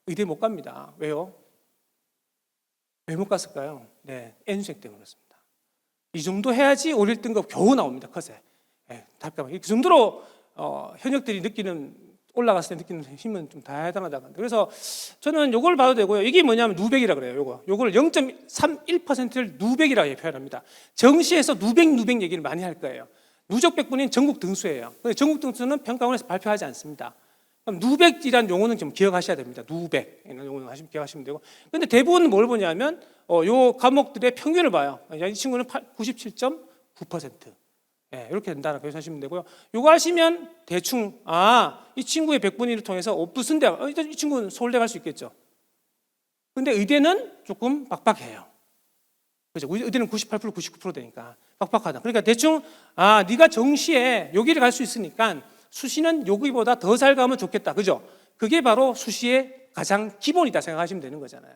S1: 의대 못 갑니다. 왜요? 왜 못 갔을까요? 네, N수생 때문에 그렇습니다. 이 정도 해야지 5, 1등급 겨우 나옵니다. 컷에. 네, 답답하게. 그 정도로 현역들이 올라갔을 때 느끼는 힘은 좀 대단하다. 그래서 저는 요걸 봐도 되고요. 이게 뭐냐면 누백이라 그래요. 요걸 0.31%를 누백이라고 표현합니다. 정시에서 누백 얘기를 많이 할 거예요. 누적 백분인 전국 등수예요. 전국 등수는 평가원에서 발표하지 않습니다. 그럼 누백이라는 용어는 좀 기억하셔야 됩니다. 누백 이런 용어는 기억하시면 되고. 근데 대부분 뭘 보냐면 요 과목들의 평균을 봐요. 이 친구는 97.9%. 네, 이렇게 된다는 거 하시면 되고요. 요거 하시면 대충 이 친구의 100분위를 통해서 무슨 대학, 일단 이 친구는 서울대 갈 수 있겠죠. 근데 의대는 조금 빡빡해요. 그죠? 의대는 98%, 99% 되니까 빡빡하다. 그러니까 대충 네가 정시에 여기를 갈 수 있으니까 수시는 여기보다 더 잘 가면 좋겠다. 그죠? 그게 바로 수시의 가장 기본이다 생각하시면 되는 거잖아요.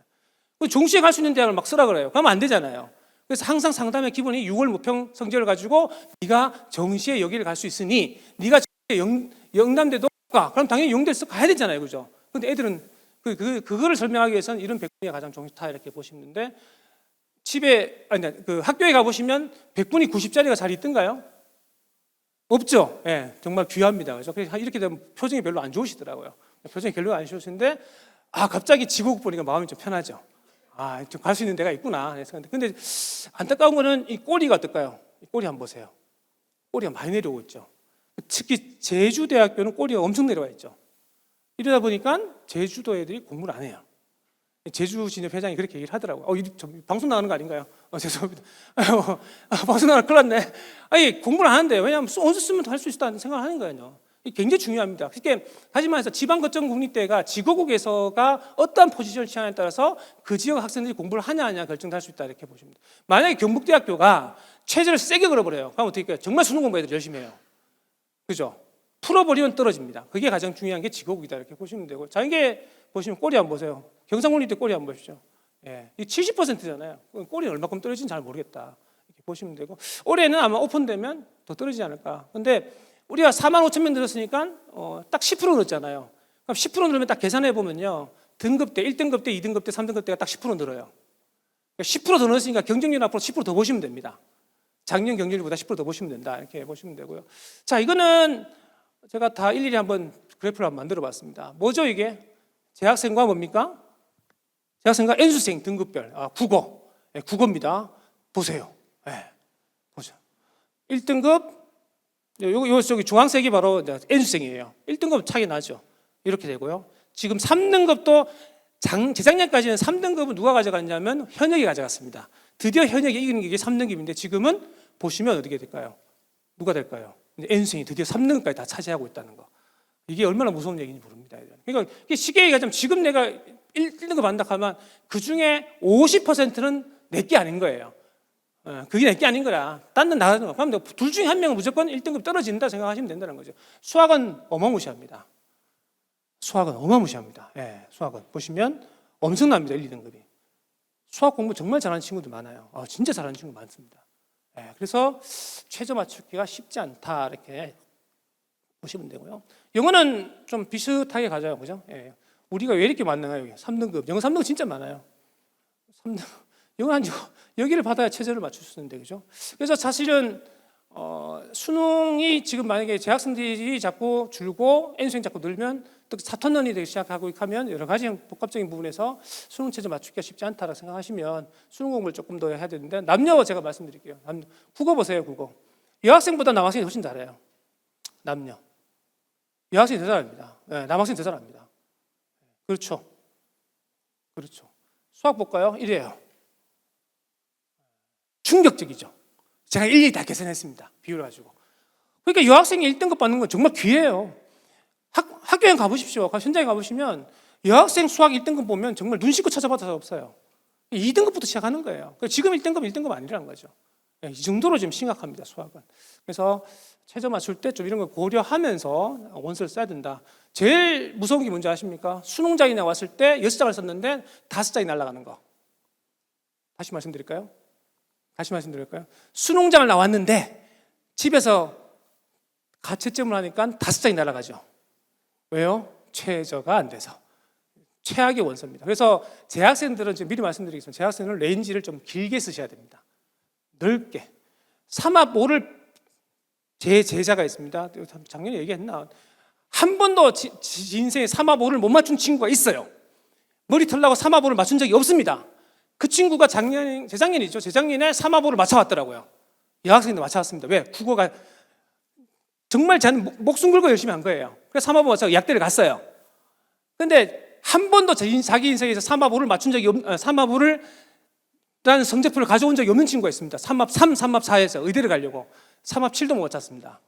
S1: 정시에 갈 수 있는 대학을 막 쓰라 그래요. 그러면 안 되잖아요. 그래서 항상 상담의 기본이 6월 모평 성적을 가지고 네가 정시에 여기를 갈 수 있으니 네가 영남대도 가. 그럼 당연히 영대에서 가야 되잖아요. 그죠? 근데 애들은 그거를 설명하기 위해서는 이런 100분위가 가장 좋다 이렇게 보시면 되는데 학교에 가보시면 100분위 90짜리가 잘 있던가요? 없죠. 예, 정말 귀합니다. 그래서 이렇게 되면 표정이 별로 안 좋으시더라고요. 표정이 별로 안 좋으신데 갑자기 지고국 보니까 마음이 좀 편하죠. 좀 갈 수 있는 데가 있구나. 근데 안타까운 거는 이 꼬리가 어떨까요? 이 꼬리 한번 보세요. 꼬리가 많이 내려오고 있죠. 특히 제주대학교는 꼬리가 엄청 내려와 있죠. 이러다 보니까 제주도 애들이 공부를 안 해요. 제주진협 회장이 그렇게 얘기를 하더라고요. 방송 나가는 거 아닌가요? 죄송합니다. 방송 나가면 큰일 났네. 공부를 안 하는데 왜냐하면 원서 쓰면 할 수 있다는 생각을 하는 거예요. 굉장히 중요합니다. 그러니까 하지만 해서 지방거점국립대가 지거국에서가 어떠한 포지션을 취하냐에 따라서 그 지역 학생들이 공부를 하냐 안 하냐 결정할 수 있다 이렇게 보시면 돼요. 만약에 경북대학교가 최저를 세게 걸어버려요. 그럼 어떻게 해요? 정말 수능 공부 애들 열심히 해요. 그죠? 풀어버리면 떨어집니다. 그게 가장 중요한 게 지거국이다 이렇게 보시면 되고. 자, 이게 보시면 꼬리 한번 보세요. 경상국립대 꼬리 한번 보십시오. 예, 이 70%잖아요. 꼬리 얼마큼 떨어진지 잘 모르겠다 이렇게 보시면 되고. 올해는 아마 오픈되면 더 떨어지지 않을까. 근데 우리가 4만 5천 명 늘었으니까 딱 10% 늘었잖아요. 그럼 10% 늘면 딱 계산해 보면요. 등급대, 1등급대, 2등급대, 3등급대가 딱 10% 늘어요. 10%더 늘었으니까 경쟁률 앞으로 10%더 보시면 됩니다. 작년 경쟁률보다 10%더 보시면 된다. 이렇게 보시면 되고요. 자, 이거는 제가 다 일일이 한번 그래프를 한번 만들어 봤습니다. 뭐죠, 이게? 재학생과 뭡니까? 재학생과 N수생 등급별, 국어. 예, 국어입니다. 보세요. 예, 보죠. 1등급 요 저기 주황색이 바로 N수생이에요. 1등급 차이 나죠. 이렇게 되고요. 지금 3등급도 재작년까지는 3등급은 누가 가져갔냐면 현역이 가져갔습니다. 드디어 현역이 이기는 게 이게 3등급인데 지금은 보시면 어떻게 될까요? 누가 될까요? N수생이 드디어 3등급까지 다 차지하고 있다는 거. 이게 얼마나 무서운 얘기인지 모릅니다. 그러니까 이게 쉽게 얘기하자면 지금 내가 1등급 한다 하면 그 중에 50%는 내게 아닌 거예요. 그게 내게 아닌 거야. 딴 데는 나가는 거. 그럼 둘 중에 한 명은 무조건 1등급 떨어진다 생각하시면 된다는 거죠. 수학은 어마무시합니다. 수학은 어마무시합니다. 예, 수학은 보시면 엄청납니다. 1, 2등급이. 수학 공부 정말 잘하는 친구들 많아요. 진짜 잘하는 친구 많습니다. 예, 그래서 최저 맞추기가 쉽지 않다 이렇게 보시면 되고요. 영어는 좀 비슷하게 가져요, 그죠? 예. 우리가 왜 이렇게 많나요? 여기 3등급, 영어 3등급 진짜 많아요. 3등급, 영어 한 여기를 받아야 최저를 맞출 수 있는데, 그죠? 그래서 사실은 수능이 지금 만약에 재학생들이 자꾸 줄고 N수생 자꾸 늘면 또 사턴런이 되기 시작하고 하면 여러 가지 복합적인 부분에서 수능 최저 맞추기가 쉽지 않다고 생각하시면 수능 공부를 조금 더 해야 되는데 남녀 제가 말씀드릴게요. 국어 보세요, 국어. 여학생보다 남학생이 훨씬 잘해요. 남녀. 여학생이 더 잘합니다. 네, 남학생이 더 잘합니다. 그렇죠. 그렇죠. 수학 볼까요? 이래요. 충격적이죠. 제가 일일이 다 계산했습니다. 비율을 가지고. 그러니까 여학생이 1등급 받는 건 정말 귀해요. 학교에 가보십시오. 현장에 가보시면 여학생 수학 1등급 보면 정말 눈 씻고 찾아봐도 없어요. 2등급부터 시작하는 거예요. 지금 1등급 아니라는 거죠. 이 정도로 지금 심각합니다, 수학은. 그래서 최저 맞출 때 좀 이런 걸 고려하면서 원서를 써야 된다. 제일 무서운 게 뭔지 아십니까? 수능장이 나왔을 때 6장을 썼는데 5장이 날아가는 거. 다시 말씀드릴까요? 수능장을 나왔는데 집에서 가채점을 하니까 5장이 날아가죠. 왜요? 최저가 안 돼서. 최악의 원서입니다. 그래서 재학생들은 지금 미리 말씀드리겠습니다. 재학생은 레인지를 좀 길게 쓰셔야 됩니다. 넓게. 3합 5를 제 제자가 있습니다. 작년에 얘기했나? 한 번도 인생에 3합 5를 못 맞춘 친구가 있어요. 머리 털라고 3합 5를 맞춘 적이 없습니다. 그 친구가 재작년에 3합 5를 맞춰왔더라고요. 여학생도 맞춰왔습니다. 왜? 국어가 정말 저는 목숨 걸고 열심히 한 거예요. 그래서 3합 5 맞춰서 약대를 갔어요. 근데 한 번도 자기 인생에서 3합 5를 맞춘 적이 3합 5를 라는 성적표를 가져온 적이 없는 친구가 있습니다. 3합 3, 3합 4에서 의대를 가려고 3합 7도 못 찾습니다.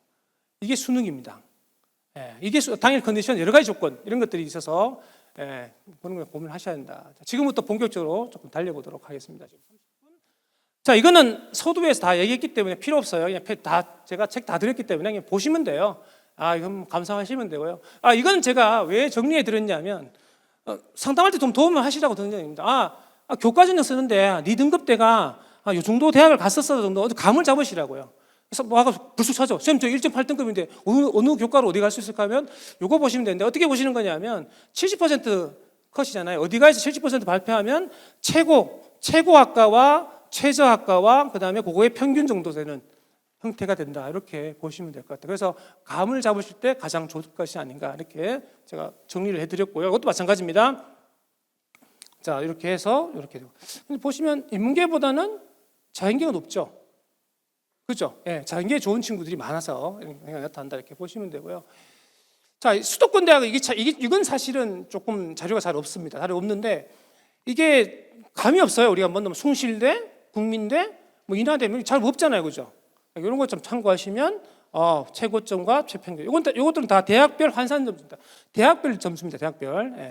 S1: 이게 수능입니다. 이게 당일 컨디션 여러 가지 조건 이런 것들이 있어서 그런 걸 고민을 하셔야 된다. 지금부터 본격적으로 조금 달려보도록 하겠습니다. 자, 이거는 서두에서 다 얘기했기 때문에 필요 없어요. 그냥 제가 책 다 드렸기 때문에 그냥 보시면 돼요. 이건 감상하시면 되고요. 이건 제가 왜 정리해 드렸냐면 상담할 때 좀 도움을 하시라고 드는 얘기입니다. 교과전형 쓰는데 네 등급대가 이 정도 대학을 갔었어 정도 감을 잡으시라고요. 그래서 와서 불쑥 찾아. 쌤, 저 1.8등급인데 어느 교과로 어디 갈 수 있을까 하면 이거 보시면 되는데 어떻게 보시는 거냐면 70% 컷이잖아요. 어디 가서 70% 발표하면 최고학과와 최저학과와 그다음에 그거의 평균 정도 되는 형태가 된다. 이렇게 보시면 될 것 같아요. 그래서 감을 잡으실 때 가장 좋을 것이 아닌가 이렇게 제가 정리를 해드렸고요. 이것도 마찬가지입니다. 자, 이렇게 해서 이렇게 되고. 근데 보시면 인문계보다는 자연계가 높죠. 그렇죠? 자연계에 좋은 친구들이 많아서 나타난다 이렇게 보시면 되고요. 자, 수도권 대학 이건 사실은 조금 자료가 잘 없습니다. 잘 없는데 이게 감이 없어요. 우리가 먼저 숭실대, 국민대, 인하대 잘 없잖아요, 그죠? 이런 것 좀 참고하시면 최고점과 최평균. 이것들은 다 대학별 환산 점수입니다. 대학별 점수입니다.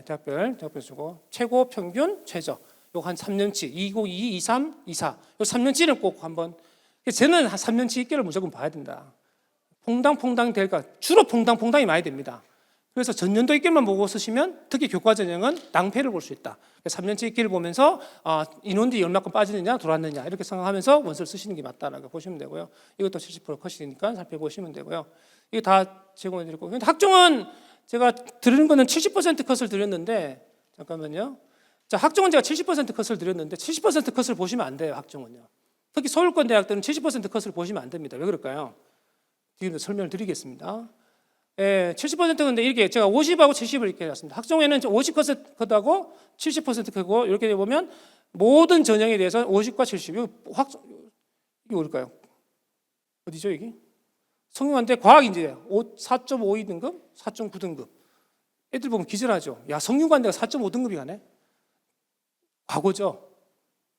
S1: 대학별 주고 최고, 평균, 최저. 요거 한 3년치 2022, 23, 24. 요 3년치는 꼭 한번. 저는 한 3년치 있기를 무조건 봐야 된다. 퐁당 될까? 주로 퐁당이 많이 됩니다. 그래서 전년도 있기만 보고 쓰시면 특히 교과 전형은 낭패를 볼 수 있다. 3년치 있기를 보면서 인원들이 얼마큼 빠지느냐 들어왔느냐 이렇게 생각하면서 원서를 쓰시는 게 맞다라고 보시면 되고요. 이것도 70% 컷이니까 살펴보시면 되고요. 이게 다 제공해드리고. 근데 학종은 제가 드리는 거는 70% 컷을 드렸는데 잠깐만요. 자, 학종은 제가 70% 컷을 드렸는데 70% 컷을 보시면 안 돼요. 학종은요. 특히 서울권 대학들은 70% 컷을 보시면 안 됩니다. 왜 그럴까요? 지금 설명을 드리겠습니다. 70% 근데 이렇게 제가 50하고 70을 이렇게 해놨습니다. 학종에는 50% 크다고 70% 크고 이렇게 보면 모든 전형에 대해서 50과 70. 이거 뭘까요? 어디죠 여기? 성균관대 과학인재 4.52 등급, 4.9 등급. 애들 보면 기절하죠. 야, 성균관대가 4.5 등급이 가네. 과거죠.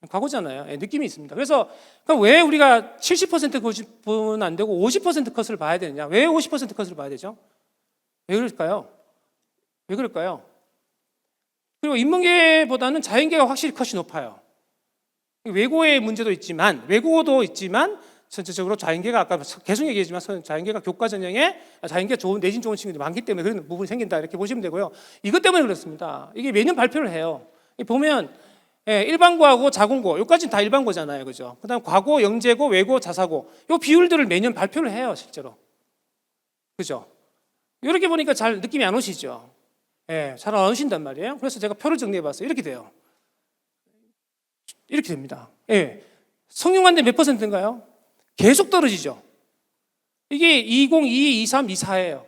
S1: 과거잖아요. 느낌이 있습니다. 그래서 그럼 왜 우리가 70% 컷은 안 되고 50% 컷을 봐야 되느냐? 왜 50% 컷을 봐야 되죠? 왜 그럴까요? 왜 그럴까요? 그리고 인문계보다는 자연계가 확실히 컷이 높아요. 외고의 문제도 있지만 외고도 있지만 전체적으로 자연계가 아까 계속 얘기했지만 자연계가 교과 전형에 자연계 좋은 내신 좋은 친구들이 많기 때문에 그런 부분이 생긴다 이렇게 보시면 되고요. 이것 때문에 그렇습니다. 이게 매년 발표를 해요. 보면 일반고하고 자공고 여기까지는 다 일반고잖아요, 그죠? 그다음 과고, 영재고, 외고, 자사고 이 비율들을 매년 발표를 해요, 실제로. 그죠? 이렇게 보니까 잘 느낌이 안 오시죠? 잘 안 오신단 말이에요. 그래서 제가 표를 정리해봤어요. 이렇게 돼요. 이렇게 됩니다. 성균관대 몇 %인가요? 계속 떨어지죠. 이게 20, 22, 23, 24예요.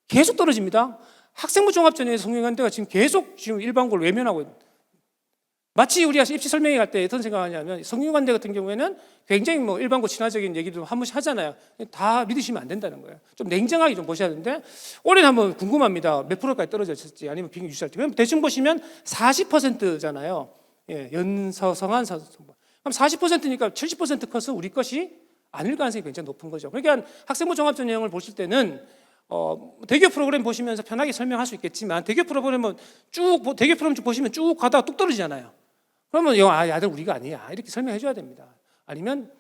S1: 계속 떨어집니다. 학생부 종합전형에서 성균관대가 지금 계속 지금 일반고를 외면하고 있는. 마치 우리가 입시 설명회 갈 때 어떤 생각하냐면 성균관대 같은 경우에는 굉장히 뭐 일반고 친화적인 얘기도 한 번씩 하잖아요. 다 믿으시면 안 된다는 거예요. 좀 냉정하게 좀 보셔야 되는데 올해는 한번 궁금합니다. 몇 프로까지 떨어졌을지 아니면 비교 유지할지. 그럼 대충 보시면 40%잖아요. 연서성한 그럼 40%니까 70% 컷은 우리 것이 아닐 가능성이 굉장히 높은 거죠. 그러니까 학생부 종합전형을 보실 때는 대교 프로그램 보시면서 편하게 설명할 수 있겠지만 대교 프로그램은 대교 프로그램 쭉 보시면 쭉 가다가 뚝 떨어지잖아요. 그러면 야들 우리가 아니야 이렇게 설명해 줘야 됩니다. 아니면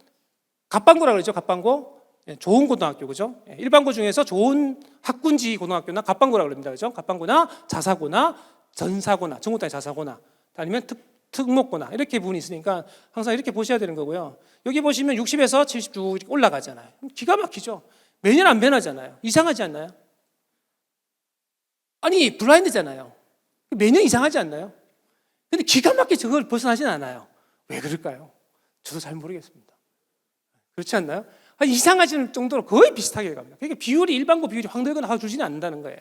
S1: 갑방고라고 그러죠. 갑방고. 좋은 고등학교, 그죠? 일반고 중에서 좋은 학군지 고등학교나 갑방고라고 그럽니다. 그죠? 갑방고나 자사고나 전사고나 전국단위 자사고나 아니면 특목고나 이렇게 부분이 있으니까 항상 이렇게 보셔야 되는 거고요. 여기 보시면 60에서 70 쭉 올라가잖아요. 기가 막히죠. 매년 안 변하잖아요. 이상하지 않나요? 아니 블라인드잖아요. 매년 이상하지 않나요? 근데 기가 막히게 저걸 벗어나진 않아요. 왜 그럴까요? 저도 잘 모르겠습니다. 그렇지 않나요? 이상하지 정도로 거의 비슷하게 갑니다. 그러니까 비율이 일반고 비율이 확 늘거나 주지는 않는다는 거예요.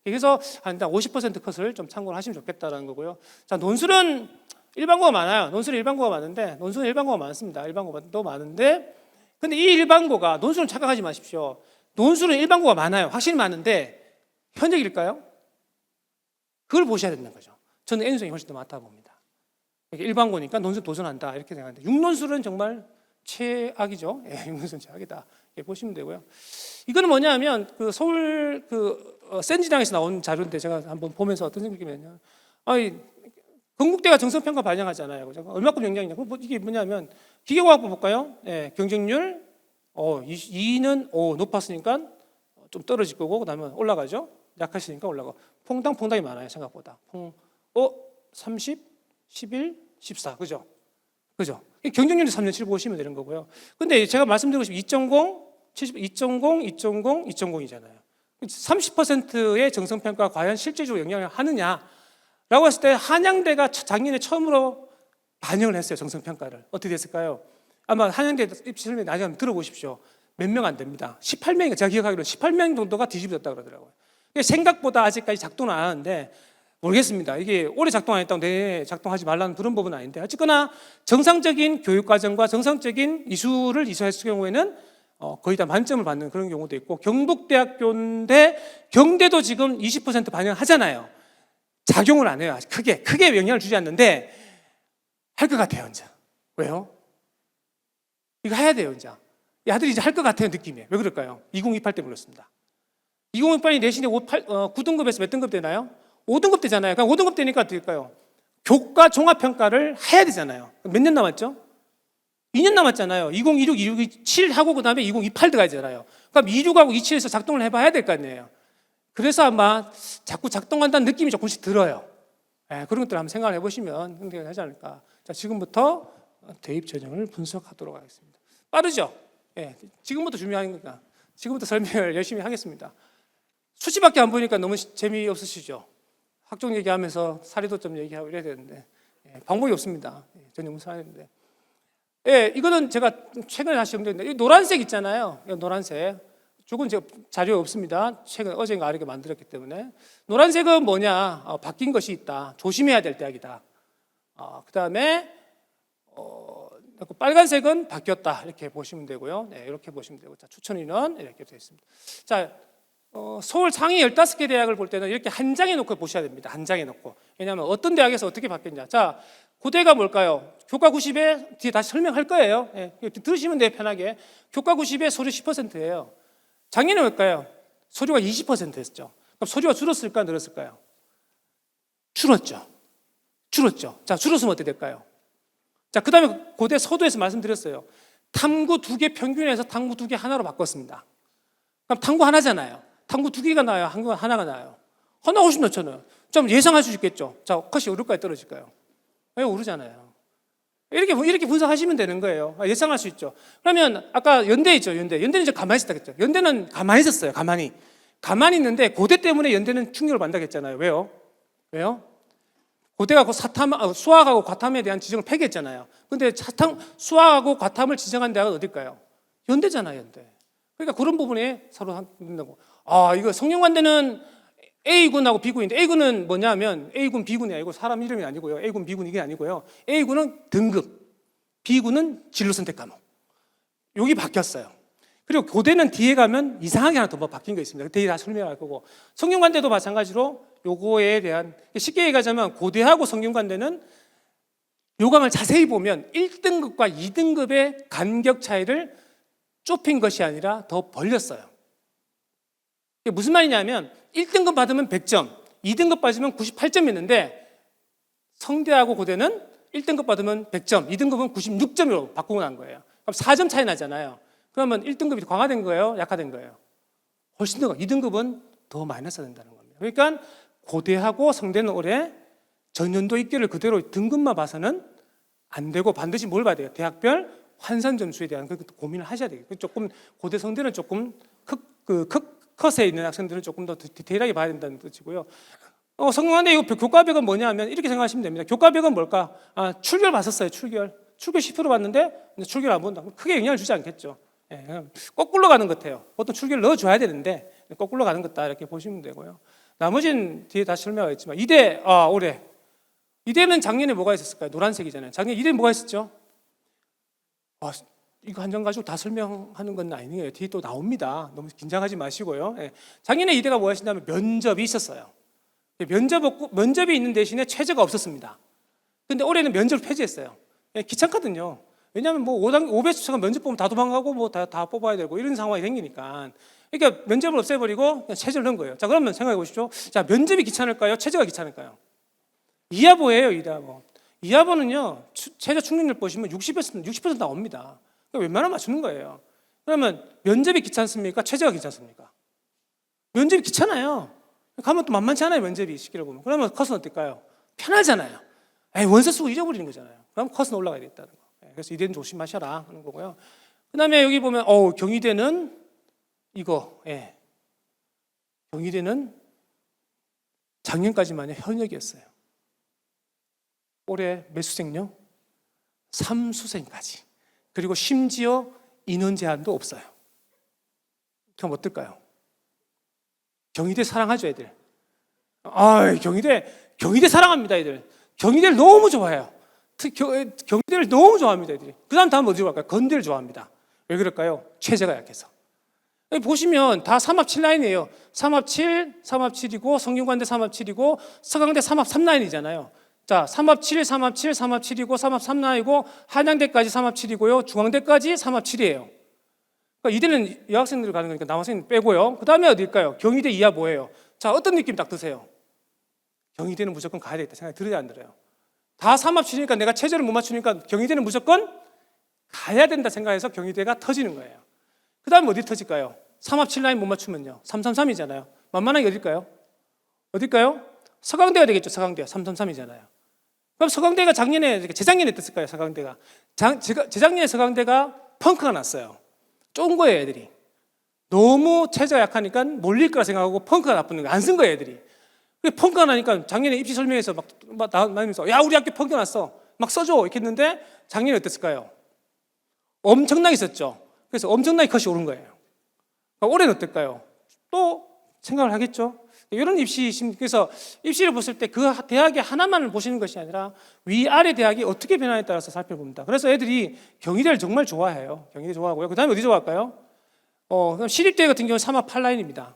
S1: 그래서 한 50% 컷을 좀 참고를 하시면 좋겠다는 거고요. 자, 논술은 일반고가 많아요. 논술은 일반고가 많은데 논술은 일반고가 많습니다. 일반고도 많은데 근데 이 일반고가 논술은 착각하지 마십시오. 논술은 일반고가 많아요. 확실히 많은데 현역일까요? 그걸 보셔야 된다는 거죠. 저는 N수이 훨씬 더 많다고 봅니다. 일반고니까 논술 도전한다 이렇게 생각하는데 육논술은 정말 최악이죠. 육논술은 최악이다 이렇게 보시면 되고요. 이거는 뭐냐면 그 서울 센지당에서 나온 자료인데 제가 한번 보면서 어떤 생각이냐면 건국대가 정성평가 반영하잖아요. 얼마큼 영향이냐? 이게 뭐냐면 기계과학부 볼까요? 경쟁률 2는 높았으니까 좀 떨어질 거고 그다음에 올라가죠. 약하시니까 올라가. 퐁당이 많아요 생각보다. 30, 11, 14 그죠? 경쟁률이 3.7 보시면 되는 거고요. 근데 제가 말씀드리고 싶은 2.0이잖아요. 30%의 정성평가 과연 실질적으로 영향을 하느냐? 라고 했을 때 한양대가 작년에 처음으로 반영을 했어요. 정성평가를. 어떻게 됐을까요? 아마 한양대 입시 설명 나중에 한번 들어보십시오. 몇 명 안 됩니다. 18명이 제가 기억하기로는 18명 정도가 뒤집어졌다고 그러더라고요. 생각보다 아직까지 작동은 안 하는데 모르겠습니다. 이게 올해 작동 안 했다고 내년에 작동하지 말라는 그런 법은 아닌데 어쨌거나 정상적인 교육과정과 정상적인 이수를 이수했을 경우에는 거의 다 만점을 받는 그런 경우도 있고 경북대학교인데 경대도 지금 20% 반영하잖아요. 작용을 안 해요. 크게 영향을 주지 않는데 할 것 같아요, 이제. 왜요? 이거 해야 돼요, 이제. 이 아들이 이제 할 것 같아요, 느낌이. 왜 그럴까요? 2028 때문에 그렇습니다. 2028이 내신에 9등급에서 몇 등급 되나요? 5등급 되잖아요. 그럼 5등급 되니까 어떻게 될까요? 교과 종합평가를 해야 되잖아요. 몇 년 남았죠? 2년 남았잖아요. 2026, 2027 하고 그 다음에 2028 들어가야 되잖아요. 그럼 26하고 27에서 작동을 해봐야 될 거 아니에요. 그래서 아마 자꾸 작동한다는 느낌이 조금씩 들어요. 그런 것들 한번 생각을 해보시면 흥미가 되지 않을까. 자, 지금부터 대입 전형을 분석하도록 하겠습니다. 빠르죠? 지금부터 준비하는 거니까 지금부터 설명을 열심히 하겠습니다. 수치밖에 안 보니까 너무 재미없으시죠? 학종 얘기하면서 사례도점 얘기하고 이래야 되는데 방법이 없습니다. 전형 분석하는데. 이거는 제가 최근에 다시 정리했는데 이 노란색 있잖아요. 이 노란색. 조금 제가 자료에 없습니다. 최근 어젠가 이렇게 만들었기 때문에. 노란색은 뭐냐? 바뀐 것이 있다. 조심해야 될 대학이다. 그다음에 빨간색은 바뀌었다. 이렇게 보시면 되고요. 네, 이렇게 보시면 되고. 자, 추천 인원 이렇게 되어 있습니다. 자, 서울 상위 15개 대학을 볼 때는 이렇게 한 장에 놓고 보셔야 됩니다. 한 장에 놓고. 왜냐하면 어떤 대학에서 어떻게 바뀌었냐. 자, 고대가 뭘까요? 교과 90에 뒤에 다시 설명할 거예요. 예, 들으시면 돼요, 편하게. 교과 90에 서류 10%예요. 작년에 뭘까요? 서류가 20%였죠. 그럼 서류가 줄었을까, 늘었을까요? 줄었죠. 줄었죠. 자, 줄었으면 어떻게 될까요? 자, 그 다음에 고대 서두에서 말씀드렸어요. 탐구 2개 평균에서 탐구 2개 하나로 바꿨습니다. 그럼 탐구 하나잖아요. 탐구 2개가 나와요? 하나가 나와요? 하나 훨씬 넣잖아요. 좀 예상할 수 있겠죠. 자, 컷이 오를까요? 떨어질까요? 왜 오르잖아요. 이렇게 분석하시면 되는 거예요. 예상할 수 있죠. 그러면 아까 연대 있죠. 연대는 이제 가만히 있었다 했죠. 연대는 가만히 있었어요. 가만히 있는데 고대 때문에 연대는 충격을 받는다고 했잖아요. 왜요? 고대가 수학하고 과탐에 대한 지정을 폐기했잖아요. 근데 수학하고 과탐을 지정한 대학은 어딜까요? 연대잖아요. 연대. 그러니까 그런 부분에 서로 한다고. 이거 성균관대는 A군하고 B군인데, A군은 뭐냐면 A군, B군이 아니고 사람 이름이 아니고요. A군, B군 이게 아니고요. A군은 등급, B군은 진로 선택 과목. 여기 바뀌었어요. 그리고 고대는 뒤에 가면 이상하게 하나 더 바뀐 거 있습니다. 뒤에 다 설명할 거고. 성균관대도 마찬가지로 요거에 대한, 쉽게 얘기하자면 고대하고 성균관대는 요강을 자세히 보면 1등급과 2등급의 간격 차이를 좁힌 것이 아니라 더 벌렸어요. 이게 무슨 말이냐면 1등급 받으면 100점, 2등급 받으면 98점이었는데 성대하고 고대는 1등급 받으면 100점, 2등급은 96점으로 바꾸고 난 거예요. 그럼 4점 차이 나잖아요. 그러면 1등급이 강화된 거예요? 약화된 거예요? 훨씬 더 2등급은 더 마이너스가 된다는 겁니다. 그러니까 고대하고 성대는 올해 전년도 입결을 그대로 등급만 봐서는 안 되고 반드시 뭘 봐야 돼요? 대학별 환산 점수에 대한 고민을 하셔야 되겠고, 조금 고대 성대는 조금 컷에 있는 학생들은 조금 더 디테일하게 봐야 된다는 뜻이고요. 성균관대 이거 교과백은 뭐냐면 이렇게 생각하시면 됩니다. 교과백은 뭘까? 출결 봤었어요. 출결 10% 봤는데 출결 안 본다. 크게 영향을 주지 않겠죠. 예, 거꾸로 가는 것 같아요. 보통 출결 넣어줘야 되는데 거꾸로 가는 것다 이렇게 보시면 되고요. 나머지는 뒤에 다시 설명하겠지만 이대 올해 이대는 작년에 뭐가 있었을까요? 노란색이잖아요. 작년 이대 뭐가 있었죠? 이거 한 장 가지고 다 설명하는 건 아니에요. 뒤에 또 나옵니다. 너무 긴장하지 마시고요. 예. 작년에 이대가 뭐가 있었냐면 면접이 있었어요. 면접이 있는 대신에 최저가 없었습니다. 근데 올해는 면접을 폐지했어요. 예, 귀찮거든요. 왜냐하면 5배수차가 면접 보면 다 도망가고 다 뽑아야 되고 이런 상황이 생기니까. 그러니까 면접을 없애버리고 그냥 최저를 넣은 거예요. 자, 그러면 생각해 보십시오. 자, 면접이 귀찮을까요? 최저가 귀찮을까요? 이하보예요, 이하보. 이하보는요, 최저 충족률 보시면 60% 나옵니다. 그러니까 웬만하면 맞추는 거예요. 그러면 면접이 귀찮습니까? 최저가 귀찮습니까? 면접이 귀찮아요. 가면 또 만만치 않아요, 면접이 시기를 보면. 그러면 컷은 어떨까요? 편하잖아요. 원서 쓰고 잊어버리는 거잖아요. 그럼 컷은 올라가야겠다는 거. 그래서 이대는 조심하셔라 하는 거고요. 그 다음에 여기 보면 경희대는 이거, 경희대는 작년까지만의 현역이었어요. 올해 몇 수생요? 3수생까지. 그리고 심지어 인원 제한도 없어요. 그럼 어떨까요? 경희대 사랑하죠, 애들. 경희대 사랑합니다, 애들. 경희대를 너무 좋아해요. 경희대를 너무 좋아합니다, 애들이. 그 다음 어디로 갈까요? 건대를 좋아합니다. 왜 그럴까요? 체제가 약해서. 보시면 다 3합 7라인이에요. 3합 7, 3합 7이고 성균관대 3합 7이고 서강대 3합 3라인이잖아요. 자, 3합 7, 3합 7, 3합 7이고 3합 3라인이고 한양대까지 3합 7이고요. 중앙대까지 3합 7이에요. 그러니까 이대는 여학생들 가는 거니까 남학생 빼고요. 그 다음에 어딜까요? 경희대 이하 뭐예요? 자, 어떤 느낌 딱 드세요? 경희대는 무조건 가야 되겠다 생각이 들어요, 안 들어요? 다 3합 7이니까 내가 체제를 못 맞추니까 경희대는 무조건 가야 된다 생각해서 경희대가 터지는 거예요. 그 다음에 어디 터질까요? 3합 7라인 못 맞추면요. 333이잖아요. 만만하게 어딜까요? 서강대가 되겠죠. 서강대 333이잖아요. 그럼 서강대가 재작년에 어땠을까요? 서강대가 재작년에 서강대가 펑크가 났어요. 쫀 거예요, 애들이. 너무 체제가 약하니까 몰릴 거라 생각하고 펑크가 나쁜 거예요. 안 쓴 거예요, 애들이. 펑크가 나니까 작년에 입시 설명회에서 막 나면서 야, 우리 학교 펑크 났어. 막 써줘 이렇게 했는데 작년에 어땠을까요? 엄청나게 썼죠. 그래서 엄청나게 컷이 오른 거예요. 올해는 어떨까요? 또 생각을 하겠죠. 이런 그래서 입시를 보실 때 그 대학의 하나만을 보시는 것이 아니라 위아래 대학이 어떻게 변화에 따라서 살펴봅니다. 그래서 애들이 경희대를 정말 좋아해요. 경희대 좋아하고요. 그 다음에 어디 좋아할까요? 그럼 시립대 같은 경우는 삼합 8라인입니다.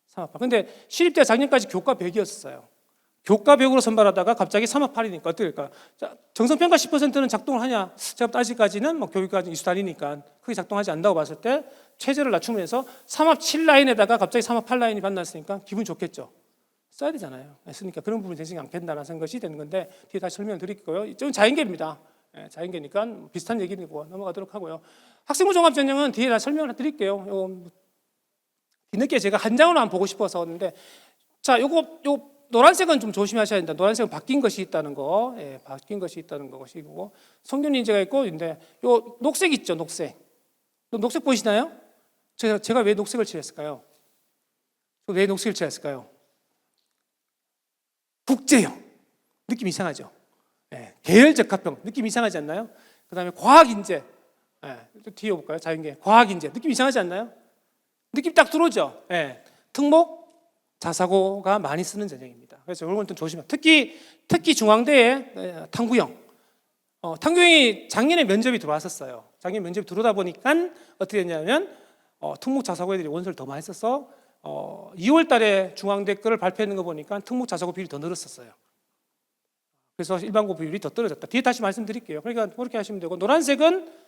S1: 삼합 8. 근데 시립대가 작년까지 교과 100이었어요. 교과 100으로 선발하다가 갑자기 삼합 8이니까 어떻게 될까요? 정성평가 10%는 작동을 하냐? 제가 아직까지는 교육까지 이수단이니까 크게 작동하지 않는다고 봤을 때 최저를 낮추면서 삼합 7라인에다가 갑자기 삼합 8라인이 만났으니까 기분 좋겠죠. 써야 되잖아요. 쓰니까 그런 부분이 되지 않겠다라는 것이 되는 건데 뒤에 다시 설명을 드릴게요. 이쪽은 자연계입니다. 자연계니까 비슷한 얘기고 넘어가도록 하고요. 학생부 종합전형은 뒤에 다시 설명을 드릴게요. 뒤늦게 제가 한 장으로 한번 보고 싶어서 했는데, 자, 요거 노란색은 좀 조심하셔야 된다. 노란색은 바뀐 것이 있다는 거, 바뀐 것이 있다는 것이고, 성균 인재가 있고, 근데 요 녹색 있죠, 녹색. 녹색 보이시나요? 제가 왜 녹색을 칠했을까요? 왜 녹색을 칠했을까요? 국제형 느낌 이상하죠. 계열적 합평 느낌 이상하지 않나요? 그 다음에 과학인재, 뒤에 볼까요? 자연계 과학인재 느낌 이상하지 않나요? 느낌 딱 들어오죠. 특목 자사고가 많이 쓰는 전형입니다. 그래서 이런 건 좀 조심해요. 특히 중앙대의 탐구형. 탐구형이 작년에 면접이 들어왔었어요. 작년 면접이 들어오다 보니까 어떻게 됐냐면 특목 자사고 애들이 원서를 더 많이 써서 2월 달에 중앙대 거를 발표하는 거 보니까 특목 자사고 비율이 더 늘었었어요. 그래서 일반고 비율이 더 떨어졌다. 뒤에 다시 말씀드릴게요. 그러니까 그렇게 하시면 되고, 노란색은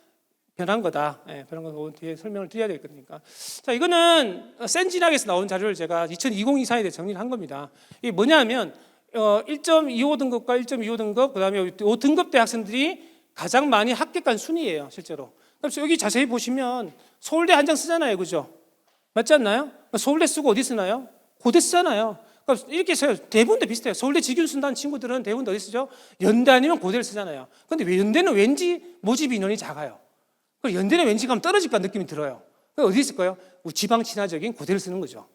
S1: 변한 거다. 변한 거 뒤에 설명을 드려야 되니까. 자, 이거는 센진학에서 나온 자료를 제가 2020-24에 대해 정리를 한 겁니다. 이게 뭐냐면 1.25 등급과 1.25 등급, 그다음에 5 등급대 학생들이 가장 많이 합격한 순위예요, 실제로. 그래서 여기 자세히 보시면 서울대 한 장 쓰잖아요, 그죠? 맞지 않나요? 서울대 쓰고 어디 쓰나요? 고대 쓰잖아요. 그러니까 이렇게 써요. 대부분 다 비슷해요. 서울대 직윤 쓴다는 친구들은 대부분 다 어디 쓰죠? 연대 아니면 고대를 쓰잖아요. 근데 왜 연대는 왠지 모집 인원이 작아요. 그리고 연대는 왠지 가면 떨어질까 느낌이 들어요. 어디 있을까요? 지방 친화적인 고대를 쓰는 거죠.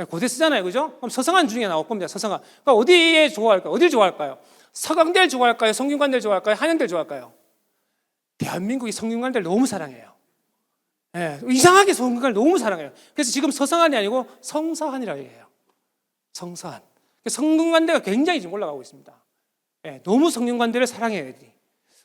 S1: 고대 쓰잖아요, 그죠? 그럼 서성한 중에 나올 겁니다. 서성한. 그러니까 어디에 좋아할까요? 어디를 좋아할까요? 서강대를 좋아할까요? 성균관대를 좋아할까요? 한양대를 좋아할까요? 대한민국이 성균관대를 너무 사랑해요. 이상하게 성균관대를 너무 사랑해요. 그래서 지금 서성한이 아니고 성서한이라고 해요. 성서한. 성균관대가 굉장히 지금 올라가고 있습니다. 너무 성균관대를 사랑해요, 애들이.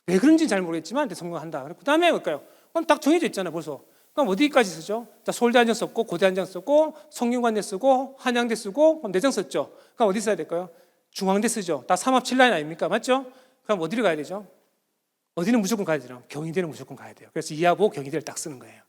S1: 왜 그런지 잘 모르겠지만 성균한다. 그 다음에 뭘까요? 그럼 딱 정해져 있잖아요, 벌써. 그럼 어디까지 쓰죠? 자, 서울대 한 장 썼고, 고대 한 장 썼고, 성균관대 쓰고, 한양대 쓰고, 그럼 4장 썼죠. 그럼 어디 써야 될까요? 중앙대 쓰죠. 다 삼합 7라인 아닙니까? 맞죠? 그럼 어디를 가야 되죠? 어디는 무조건 가야 되죠? 경희대는 무조건 가야 돼요. 그래서 이하보 경희대를 딱 쓰는 거예요.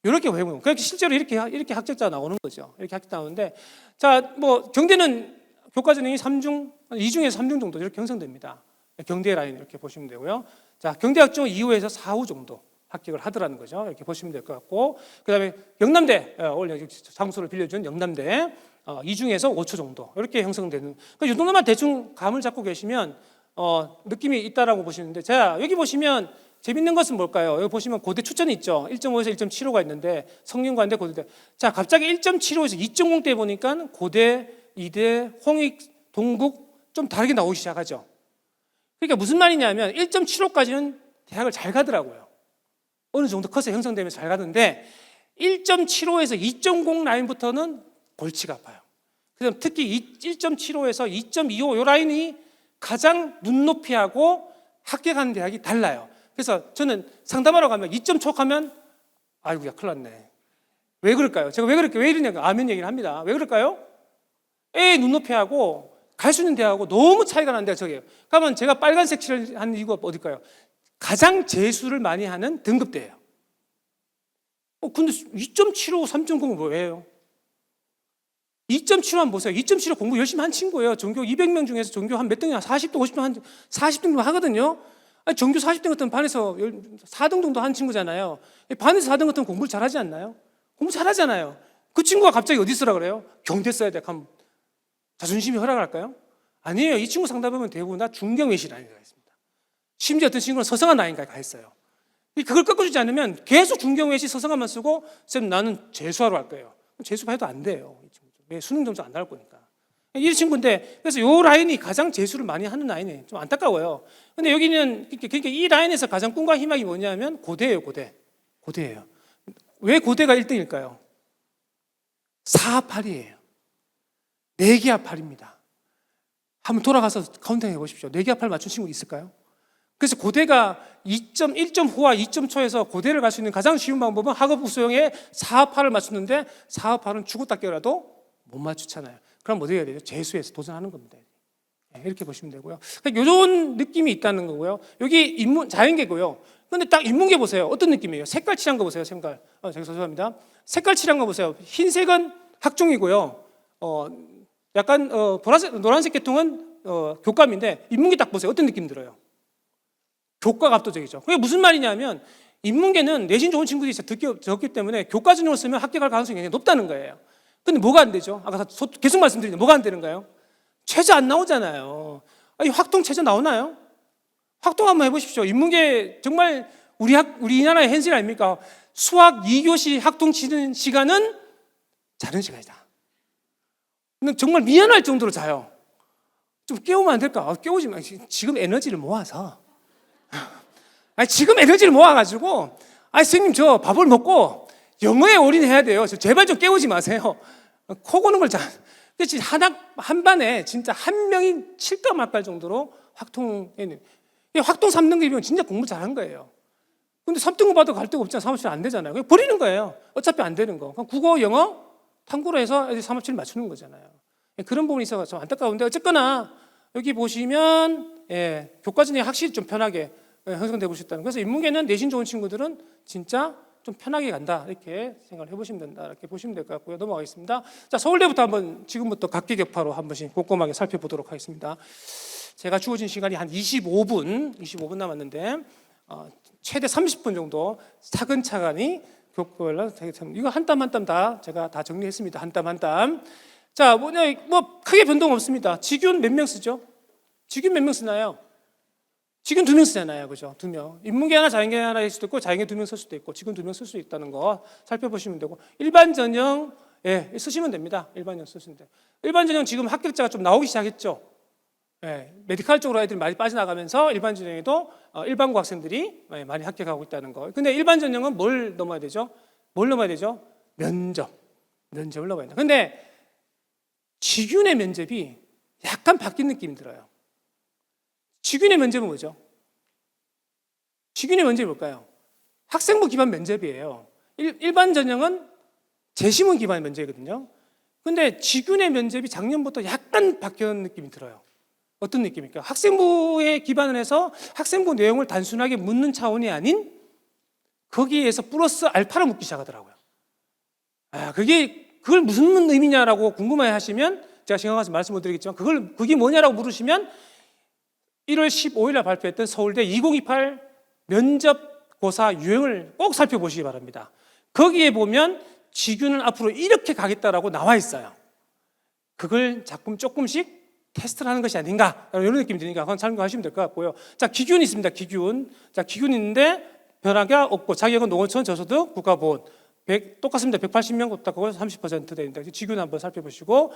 S1: 이렇게 외우면, 그러니까 실제로 이렇게 합격자가 나오는 거죠. 이렇게 합격 나오는데, 자, 경대는 교과 전형이 2중에서 3중 정도 이렇게 형성됩니다. 경대 라인 이렇게 보시면 되고요. 자, 경대 학종 2호에서 4호 정도 합격을 하더라는 거죠. 이렇게 보시면 될 것 같고, 그다음에 영남대, 오늘 장소를 빌려준 영남대 2중에서 5초 정도 이렇게 형성되는. 그러니까 이 정도만 대충 감을 잡고 계시면 느낌이 있다라고 보시는데, 자, 여기 보시면 재밌는 것은 뭘까요? 여기 보시면 고대 추천이 있죠. 1.5에서 1.75가 있는데 성균관대, 고대대. 자, 갑자기 1.75에서 2.0대 보니까 고대, 이대, 홍익, 동국 좀 다르게 나오기 시작하죠. 그러니까 무슨 말이냐면 1.75까지는 대학을 잘 가더라고요. 어느 정도 커서 형성되면서 잘 가는데 1.75에서 2.0 라인부터는 골치가 아파요. 그다음 특히 1.75에서 2.25 이 라인이 가장 눈높이하고 합격하는 대학이 달라요. 그래서 저는 상담하러 가면 2.초 하면 아이고야 큰일 났네. 왜 그럴까요? 제가 왜 이러냐고 아멘 얘기를 합니다. 왜 그럴까요? 애 눈높이하고 갈 수 있는 대학하고 너무 차이가 나는 데가 저기예요. 그러면 제가 빨간색 칠을 하는 이유가 어딜까요? 가장 재수를 많이 하는 등급대예요. 근데 2.75, 3.0은 뭐예요? 2.75 한번 보세요. 2.75 공부 열심히 한 친구예요. 전교 200명 중에서 전교 한 몇 등이야? 40등, 50등, 한 40등 하거든요. 아니, 전교 40등 같은 반에서 4등 정도 한 친구잖아요. 반에서 4등 같은 공부를 잘하지 않나요? 공부 잘하잖아요. 그 친구가 갑자기 어디 쓰라 그래요? 경대 써야 돼. 그럼 자존심이 허락할까요? 아니에요. 이 친구 상담하면 대부분 다 중경외시 라인에 가 있습니다. 심지어 어떤 친구는 서성한 라인까지 가 있어요. 그걸 꺾어주지 않으면 계속 중경외시 서성한만 쓰고 쌤 나는 재수하러 갈 거예요. 재수해도 안 돼요. 왜 수능 점수 안 나올 거니까. 이 친구인데 그래서 이 라인이 가장 재수를 많이 하는 라인이에요. 좀 안타까워요. 근데 여기는 그러니까 이 라인에서 가장 꿈과 희망이 뭐냐면 고대예요. 고대예요. 왜 고대가 1등일까요? 4합8이에요. 4개 합8입니다. 한번 돌아가서 카운팅 해보십시오. 4개 합8 맞춘 친구 있을까요? 그래서 고대가 1.5와 2.초에서 고대를 갈 수 있는 가장 쉬운 방법은 학업 우수형의 4합8을 맞추는데 4합8은 죽었다 깨어나도 못 맞추잖아요. 그럼 어떻게 해야 되죠? 재수해서 도전하는 겁니다. 이렇게 보시면 되고요. 이런 느낌이 있다는 거고요. 여기 자연계고요. 근데 딱 인문계 보세요. 어떤 느낌이에요? 색깔 칠한 거 보세요. 제가 죄송합니다. 색깔 칠한 거 보세요. 흰색은 학종이고요. 약간 보라색, 노란색 계통은 교감인데 인문계 딱 보세요. 어떤 느낌 들어요? 교과가 압도적이죠. 그게 무슨 말이냐면 인문계는 내신 좋은 친구들이 적기 때문에 교과 전형을 쓰면 합격할 가능성이 굉장히 높다는 거예요. 근데 뭐가 안 되죠? 아까 계속 말씀드리는데 뭐가 안 되는가요? 최저 안 나오잖아요. 아니, 확통 최저 나오나요? 확통 한번 해보십시오. 인문계 정말 우리 나라의 현실 아닙니까? 수학 2교시 학통 치는 시간은 자는 시간이다. 근데 정말 미안할 정도로 자요. 좀 깨우면 안 될까? 깨우지 마. 지금 에너지를 모아서. 아니, 지금 에너지를 모아가지고, 선생님, 저 밥을 먹고 영어에 올인해야 돼요. 제발 좀 깨우지 마세요. 코 고는 걸 그렇지, 한 반에 진짜 한 명이 칠까 말까 정도로 확통 3등급이면 진짜 공부 잘한 거예요. 근데 3등급 받아도 갈 데가 없잖아요. 3합7 안 되잖아요. 그냥 버리는 거예요. 어차피 안 되는 거. 그럼 국어, 영어, 탐구로 해서 3합7 맞추는 거잖아요. 그런 부분이 있어서 좀 안타까운데 어쨌거나 여기 보시면 교과 전형이 확실히 좀 편하게 형성되고 싶다는. 그래서 인문계는 내신 좋은 친구들은 진짜 좀 편하게 간다 이렇게 생각을 해보시면 된다 이렇게 보시면 될 것 같고요. 넘어가겠습니다. 자, 서울대부터 한번 지금부터 각기격파로 한 번씩 꼼꼼하게 살펴보도록 하겠습니다. 제가 주어진 시간이 한 25분 남았는데 최대 30분 정도 차근차근히 교과별로 이거 한 땀 한 땀 다 제가 다 정리했습니다. 한 땀 한 땀. 자, 뭐 크게 변동 없습니다. 직윤 몇 명 쓰죠? 직윤 몇 명 쓰나요? 직윤 2명 쓰잖아요. 그죠? 2명. 인문계 하나, 자연계 하나 할 수도 있고, 자연계 2명 쓸 수도 있고, 직윤 2명 쓸 수 있다는 거 살펴보시면 되고, 일반 전형, 쓰시면 됩니다. 일반 전형 쓰시면 돼요. 일반 전형 지금 합격자가 좀 나오기 시작했죠? 메디컬 쪽으로 애들이 많이 빠져나가면서 일반 전형에도 일반고 학생들이 많이 합격하고 있다는 거. 근데 일반 전형은 뭘 넘어야 되죠? 면접을 넘어야 된다. 근데 직윤의 면접이 약간 바뀐 느낌이 들어요. 직윤의 면접은 뭐죠? 직윤의 면접이 뭘까요? 학생부 기반 면접이에요. 일반 전형은 재시문 기반 면접이거든요. 근데 직윤의 면접이 작년부터 약간 바뀌는 느낌이 들어요. 어떤 느낌입니까? 학생부에 기반을 해서 학생부 내용을 단순하게 묻는 차원이 아닌 거기에서 플러스 알파를 묻기 시작하더라고요. 그걸 무슨 의미냐라고 궁금해 하시면 제가 시간 가서 말씀을 드리겠지만 그게 뭐냐라고 물으시면 1월 15일 날 발표했던 서울대 2028 면접고사 유형을 꼭 살펴보시기 바랍니다. 거기에 보면 직윤은 앞으로 이렇게 가겠다라고 나와 있어요. 그걸 조금씩 테스트를 하는 것이 아닌가 이런 느낌이 드니까 그건 참고하시면 될 것 같고요. 자, 기균이 있습니다. 기균이 있는데 변화가 없고 자격은 농어촌 저소득 국가보험 똑같습니다. 180명 그거 30% 되는데 지균 한번 살펴보시고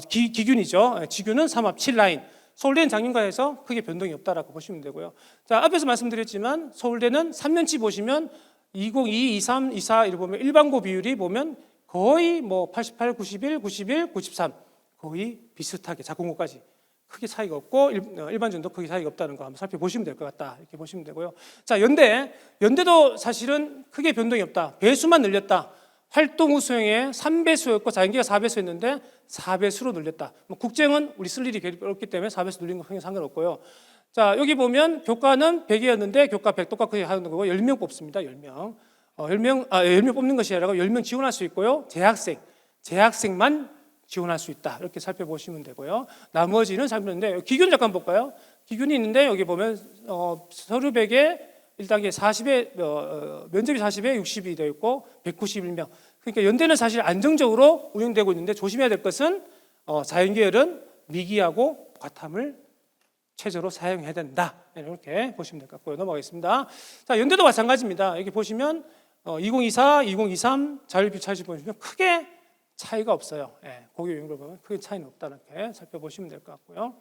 S1: 기균이죠. 지균은 3합 7라인. 서울대는 작년과에서 크게 변동이 없다라고 보시면 되고요. 자, 앞에서 말씀드렸지만 서울대는 3년치 보시면 2022, 23, 24 이렇게 보면 일반고 비율이 보면 거의 88, 91, 91, 93 거의 비슷하게 자공고까지 크게 차이가 없고 일반전도 크게 차이가 없다는 거 한번 살펴보시면 될 것 같다 이렇게 보시면 되고요. 자, 연대도 사실은 크게 변동이 없다. 배수만 늘렸다. 활동 우수형의 3배수였고 자연계가 4배수였는데 4배수로 늘렸다. 국정은 우리 쓸 일이 없기 때문에 4배수 늘린 거 상관없고요. 자, 여기 보면 교과는 100이었는데 교과 100 똑같이 하는 거고 10명 뽑습니다. 10명. 10명 뽑는 것이 아니라 10명 지원할 수 있고요. 재학생만 지원할 수 있다. 이렇게 살펴보시면 되고요. 나머지는 살펴보는데 기균 잠깐 볼까요? 기균이 있는데 여기 보면 서류 100에 1단계 40에 면접이 40에 60이 되어 있고 191명. 그러니까 연대는 사실 안정적으로 운영되고 있는데 조심해야 될 것은 자연계열은 미기하고 과탐을 최저로 사용해야 된다. 이렇게 보시면 될 것 같고요. 넘어가겠습니다. 자, 연대도 마찬가지입니다. 여기 보시면 2024, 2023 자율비 차이를 보시면 크게 차이가 없어요. 고교 유형으로 보면 크게 차이는 없다는 게 살펴보시면 될 것 같고요.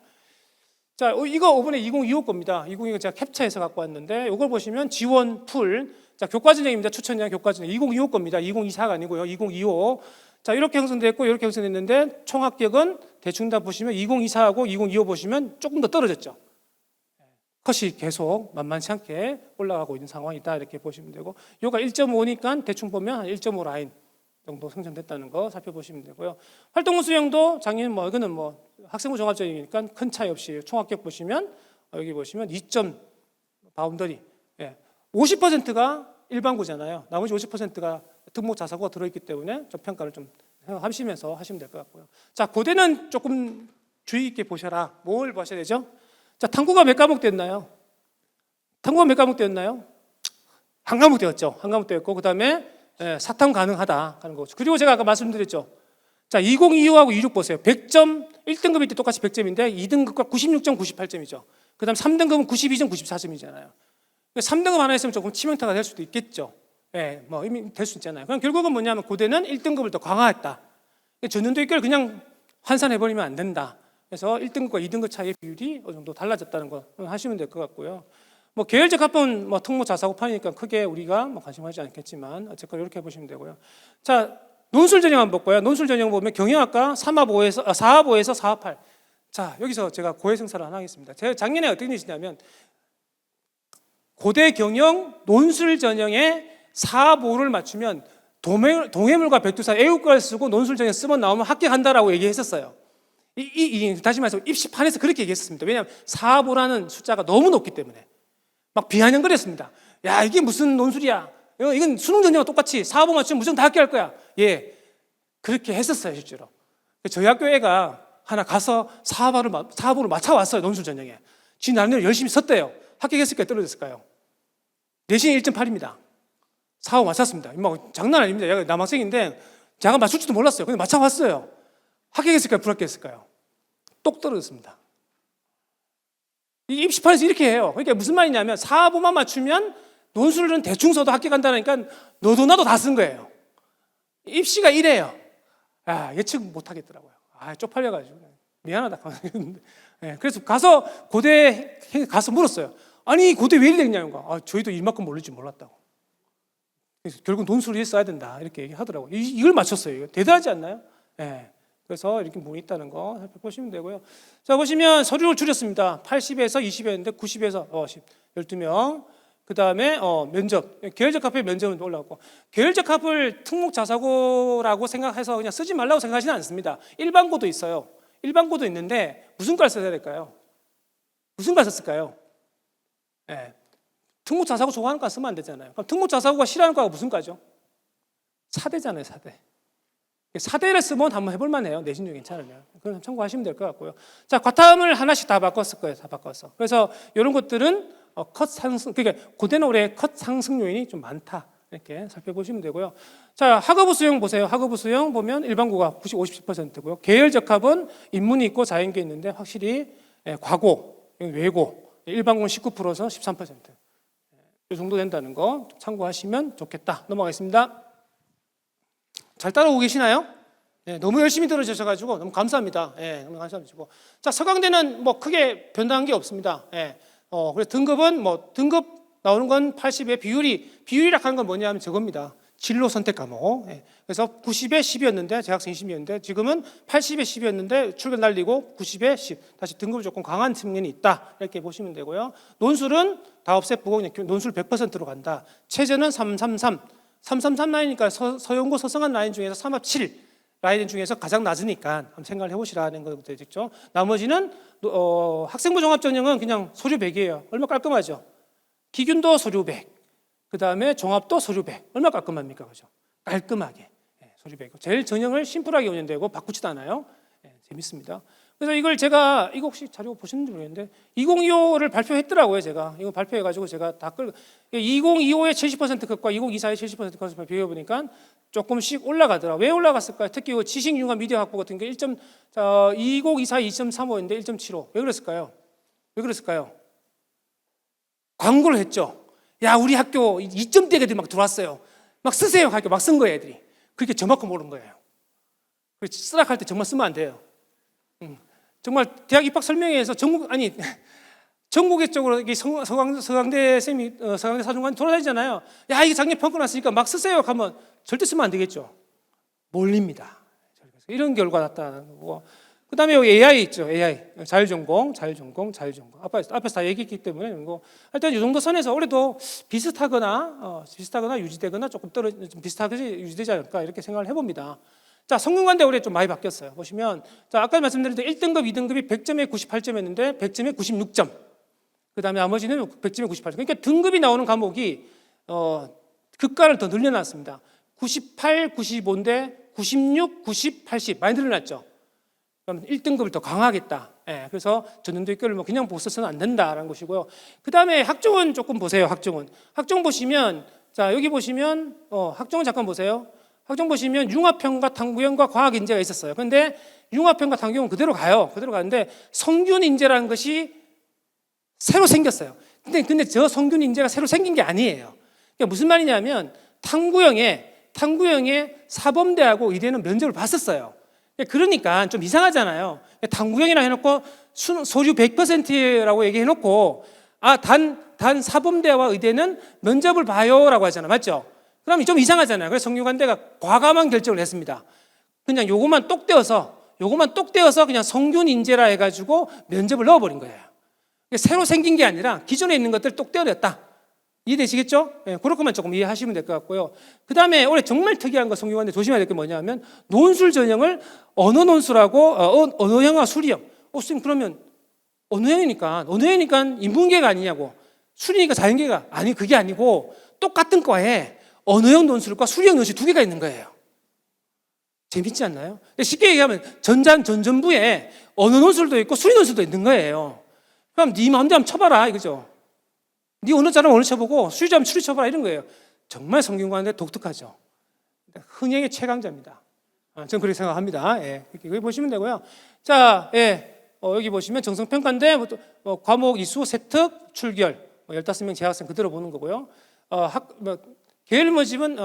S1: 자, 이거 이번에 2025 겁니다. 2025 제가 캡처해서 갖고 왔는데 이걸 보시면 지원 풀. 자, 자, 교과전형입니다. 추천형 교과전형 2025 겁니다. 2024가 아니고요. 2025. 자, 이렇게 형성됐고 이렇게 형성됐는데 총 합격은 대충 다 보시면 2024하고 2025 보시면 조금 더 떨어졌죠. 컷이 계속 만만치 않게 올라가고 있는 상황이다 이렇게 보시면 되고, 요가 1.5니까 대충 보면 한 1.5 라인 정도 생성됐다는 거 살펴보시면 되고요. 활동군 수용도 작년 이거는 학생부 종합전형이니까 큰 차이 없이 총 합격 보시면 여기 보시면 2점 바운더리 50%가 일반고잖아요. 나머지 50%가 특목 자사고가 들어있기 때문에 좀 평가를 좀 하시면서 하시면 될 것 같고요. 자, 고대는 조금 주의 있게 보셔라. 뭘 보셔야 되죠? 자, 탐구가 몇 과목 됐나요? 탐구가 몇 과목 되었나요? 한 과목 되었죠. 한 과목 되었고, 그 다음에 사탐 가능하다 하는 거죠. 그리고 제가 아까 말씀드렸죠. 자, 2025하고 26 보세요. 100점, 1등급일 때 똑같이 100점인데 2등급과 96점, 98점이죠. 그 다음 3등급은 92점, 94점이잖아요. 3등급 하나 했으면 조금 치명타가 될 수도 있겠죠. 이미 될 수 있잖아요. 그럼 결국은 뭐냐면 고대는 1등급을 더 강화했다. 전년도 입결 그냥 환산해버리면 안 된다. 그래서 1등급과 2등급 차이의 비율이 어느 정도 달라졌다는 거 하시면 될 것 같고요. 계열적 합본 특목 자사고판이니까 크게 우리가 관심하지 않겠지만 어쨌건 이렇게 보시면 되고요. 자, 논술 전형 한번 볼까요? 논술 전형 보면 경영학과 4합5에서 4합 8. 자, 여기서 제가 고해성사를 하나 하겠습니다. 제가 작년에 어떻게 되시냐면 고대 경영 논술 전형에 4합5를 맞추면 동해물과 백두산 애국가를 쓰고 논술 전형 쓰면 나오면 합격한다라고 얘기했었어요. 다시 말해서 입시판에서 그렇게 얘기했습니다. 왜냐하면 4합5라는 숫자가 너무 높기 때문에 막 비아냥거렸습니다. 야, 이게 무슨 논술이야? 이건 수능 전형과 똑같이 4합5 맞추면 무조건 다 합격할 거야. 예, 그렇게 했었어요 실제로. 저희 학교 애가 하나 가서 4합5를 맞춰왔어요. 논술 전형에. 지 나름대로 열심히 썼대요. 합격했을까요? 떨어졌을까요? 내신이 1.8입니다. 4합5 맞췄습니다. 장난 아닙니다. 얘가 남학생인데 제가 맞출지도 몰랐어요. 근데 맞춰왔어요. 합격했을까요? 불합격했을까요? 똑 떨어졌습니다. 이 입시판에서 이렇게 해요. 그러니까 무슨 말이냐면 4합5만 맞추면 논술은 대충 써도 합격한다니까 너도 나도 다 쓴 거예요. 입시가 이래요. 예측 못 하겠더라고요. 쪽팔려가지고 미안하다. 그래서 가서 고대 가서 물었어요. 아니 고대 왜 이래 되냐고. 저희도 이만큼 모를 줄 몰랐다고. 그래서 결국 논술을 써야 된다 이렇게 얘기하더라고요. 이걸 맞췄어요. 이거 대단하지 않나요? 그래서 이렇게 부분이 있다는 거 살펴보시면 되고요. 자, 보시면 서류를 줄였습니다. 80에서 20이었는데 90에서 12명. 그 다음에 면접, 계열적 합의 면접은 올라왔고, 계열적 합을 특목 자사고라고 생각해서 그냥 쓰지 말라고 생각하지는 않습니다. 일반고도 있어요. 일반고도 있는데 무슨 과를 써야 될까요? 무슨 과 썼을까요? 특목 자사고 좋아하는 과 쓰면 안 되잖아요. 그럼 특목 자사고가 싫어하는 과가 무슨 과죠? 사대잖아요, 사대. 사대를 쓰면 한번 해볼 만해요. 내신도 괜찮으면. 그건 참고하시면 될 것 같고요. 자, 과탐을 하나씩 다 바꿨을 거예요. 다 바꿨어. 그래서 이런 것들은 컷 상승, 그러니까 고대는 올해 컷 상승 요인이 좀 많다. 이렇게 살펴보시면 되고요. 자, 학업부 수용 보세요. 학업부 수용 보면 일반고가 57%고요. 계열적 합은 인문이 있고 자연계 있는데 확실히 과고, 외고, 일반고는 19%에서 13%. 이 정도 된다는 거 참고하시면 좋겠다. 넘어가겠습니다. 잘 따라오고 계시나요? 너무 열심히 들어주셔가지고 너무 감사합니다. 너무 감사합니다. 자, 서강대는 크게 변동한 게 없습니다. 그래서 등급은 등급 나오는 건 80의 비율이라고 하는 건 뭐냐면 저겁니다. 진로 선택 과목. 그래서 90에 10이었는데 재학생 20이었는데 지금은 80에 10이었는데 출근 날리고 90에 10. 다시 등급이 조금 강한 측면이 있다. 이렇게 보시면 되고요. 논술은 다 없애보고 그냥 논술 100%로 간다. 체제는 333. 333 라인이니까 서영고 서성한 라인 중에서 3합 7 라인 중에서 가장 낮으니까 한번 생각을 해보시라는 것부터 있죠. 나머지는 학생부 종합전형은 그냥 서류 100이에요. 얼마 깔끔하죠? 기균도 서류 100. 그 다음에 종합도 서류 100. 얼마 깔끔합니까? 그죠? 깔끔하게 서류 100. 제일 전형을 심플하게 운영되고 바꾸지도 않아요. 재밌습니다. 그래서 이걸 제가 이거 혹시 자료 보셨는지 모르겠는데 2025를 발표했더라고요. 제가 이거 발표해가지고 제가 다 2025의 70% 컷과 2024의 70% 컷을 비교해 보니까 조금씩 올라가더라. 왜 올라갔을까요? 특히 지식 융합 미디어 확보 같은 게 2024 2.35인데 1.75. 왜 그랬을까요? 왜 그랬을까요? 광고를 했죠. 야, 우리 학교 2점대 애들이 막 들어왔어요. 막 쓰세요. 학교 막 쓴 거예요, 애들이. 그렇게 저만큼 오른 거예요. 그래서 쓰락할 때 정말 쓰면 안 돼요. 정말 대학 입학 설명회에서 전국적으로 이게 서강대 쌤이 서강대 사중관 돌아다니잖아요. 야, 이게 작년 평가 났으니까 막 쓰세요. 하면 절대 쓰면 안 되겠죠. 몰립니다. 이런 결과 나타나는 거고. 그다음에 여기 AI 있죠. AI 자율전공. 앞에서 다 얘기했기 때문에 이거 하여튼 이 정도 선에서 올해도 비슷하거나 유지되거나 조금 좀 비슷하게 유지되지 않을까 이렇게 생각을 해봅니다. 자, 성균관대 올해 좀 많이 바뀌었어요. 보시면 자, 아까 말씀드린 대로 1등급, 2등급이 100점에 98점이었는데 100점에 96점. 그다음에 나머지는 100점에 98점. 그러니까 등급이 나오는 과목이 급가를 더 늘려놨습니다. 98, 95인데 96, 90, 80 많이 늘어났죠. 그럼 1등급을 더 강화하겠다. 예, 그래서 전년도 입결을 뭐 그냥 보고 써서는 안 된다라는 것이고요. 그 다음에 학종은 조금 보세요. 학종 보시면 자, 여기 보시면 학종은 잠깐 보세요. 학종 보시면 융합형과 탐구형과 과학인재가 있었어요. 그런데 융합형과 탐구형은 그대로 가는데 성균인재라는 것이 새로 생겼어요. 근데 저 성균인재가 새로 생긴 게 아니에요. 그러니까 무슨 말이냐면 탐구형에 사범대하고 의대는 면접을 봤었어요. 그러니까 좀 이상하잖아요. 탐구형이라 해놓고 서류 100%라고 얘기해놓고 단 사범대와 의대는 면접을 봐요라고 하잖아요. 맞죠? 그럼 좀 이상하잖아요. 그래서 성균관대가 과감한 결정을 했습니다. 그냥 요것만 똑 떼어서 그냥 성균인재라 해가지고 면접을 넣어버린 거예요. 새로 생긴 게 아니라 기존에 있는 것들 똑 떼어냈다. 이해되시겠죠? 네, 그렇게만 조금 이해하시면 될 것 같고요. 그 다음에 올해 정말 특이한 거 성균관대 조심해야 될 게 뭐냐면 논술 전형을 언어 논술하고 언어형과 수리형. 선생님 그러면 언어형이니까 인문계가 아니냐고, 수리니까 자연계가 아니, 그게 아니고 똑같은 과에 언어형 논술과 수리형 논술 두 개가 있는 거예요. 재밌지 않나요? 쉽게 얘기하면 전전부에 언어 논술도 있고 수리 논술도 있는 거예요. 그럼 네 마음대로 한번 쳐봐라 이거죠. 네 언어 잘하면 언어 쳐보고 수리 잘하면 수리 쳐봐라 이런 거예요. 정말 성균관대 독특하죠. 흥행의 최강자입니다. 저는 그렇게 생각합니다. 예, 이렇게 보시면 되고요. 자, 여기 보시면 정성평가인데 과목 이수, 세특, 출결 15명 재학생 그대로 보는 거고요. 계열 모집은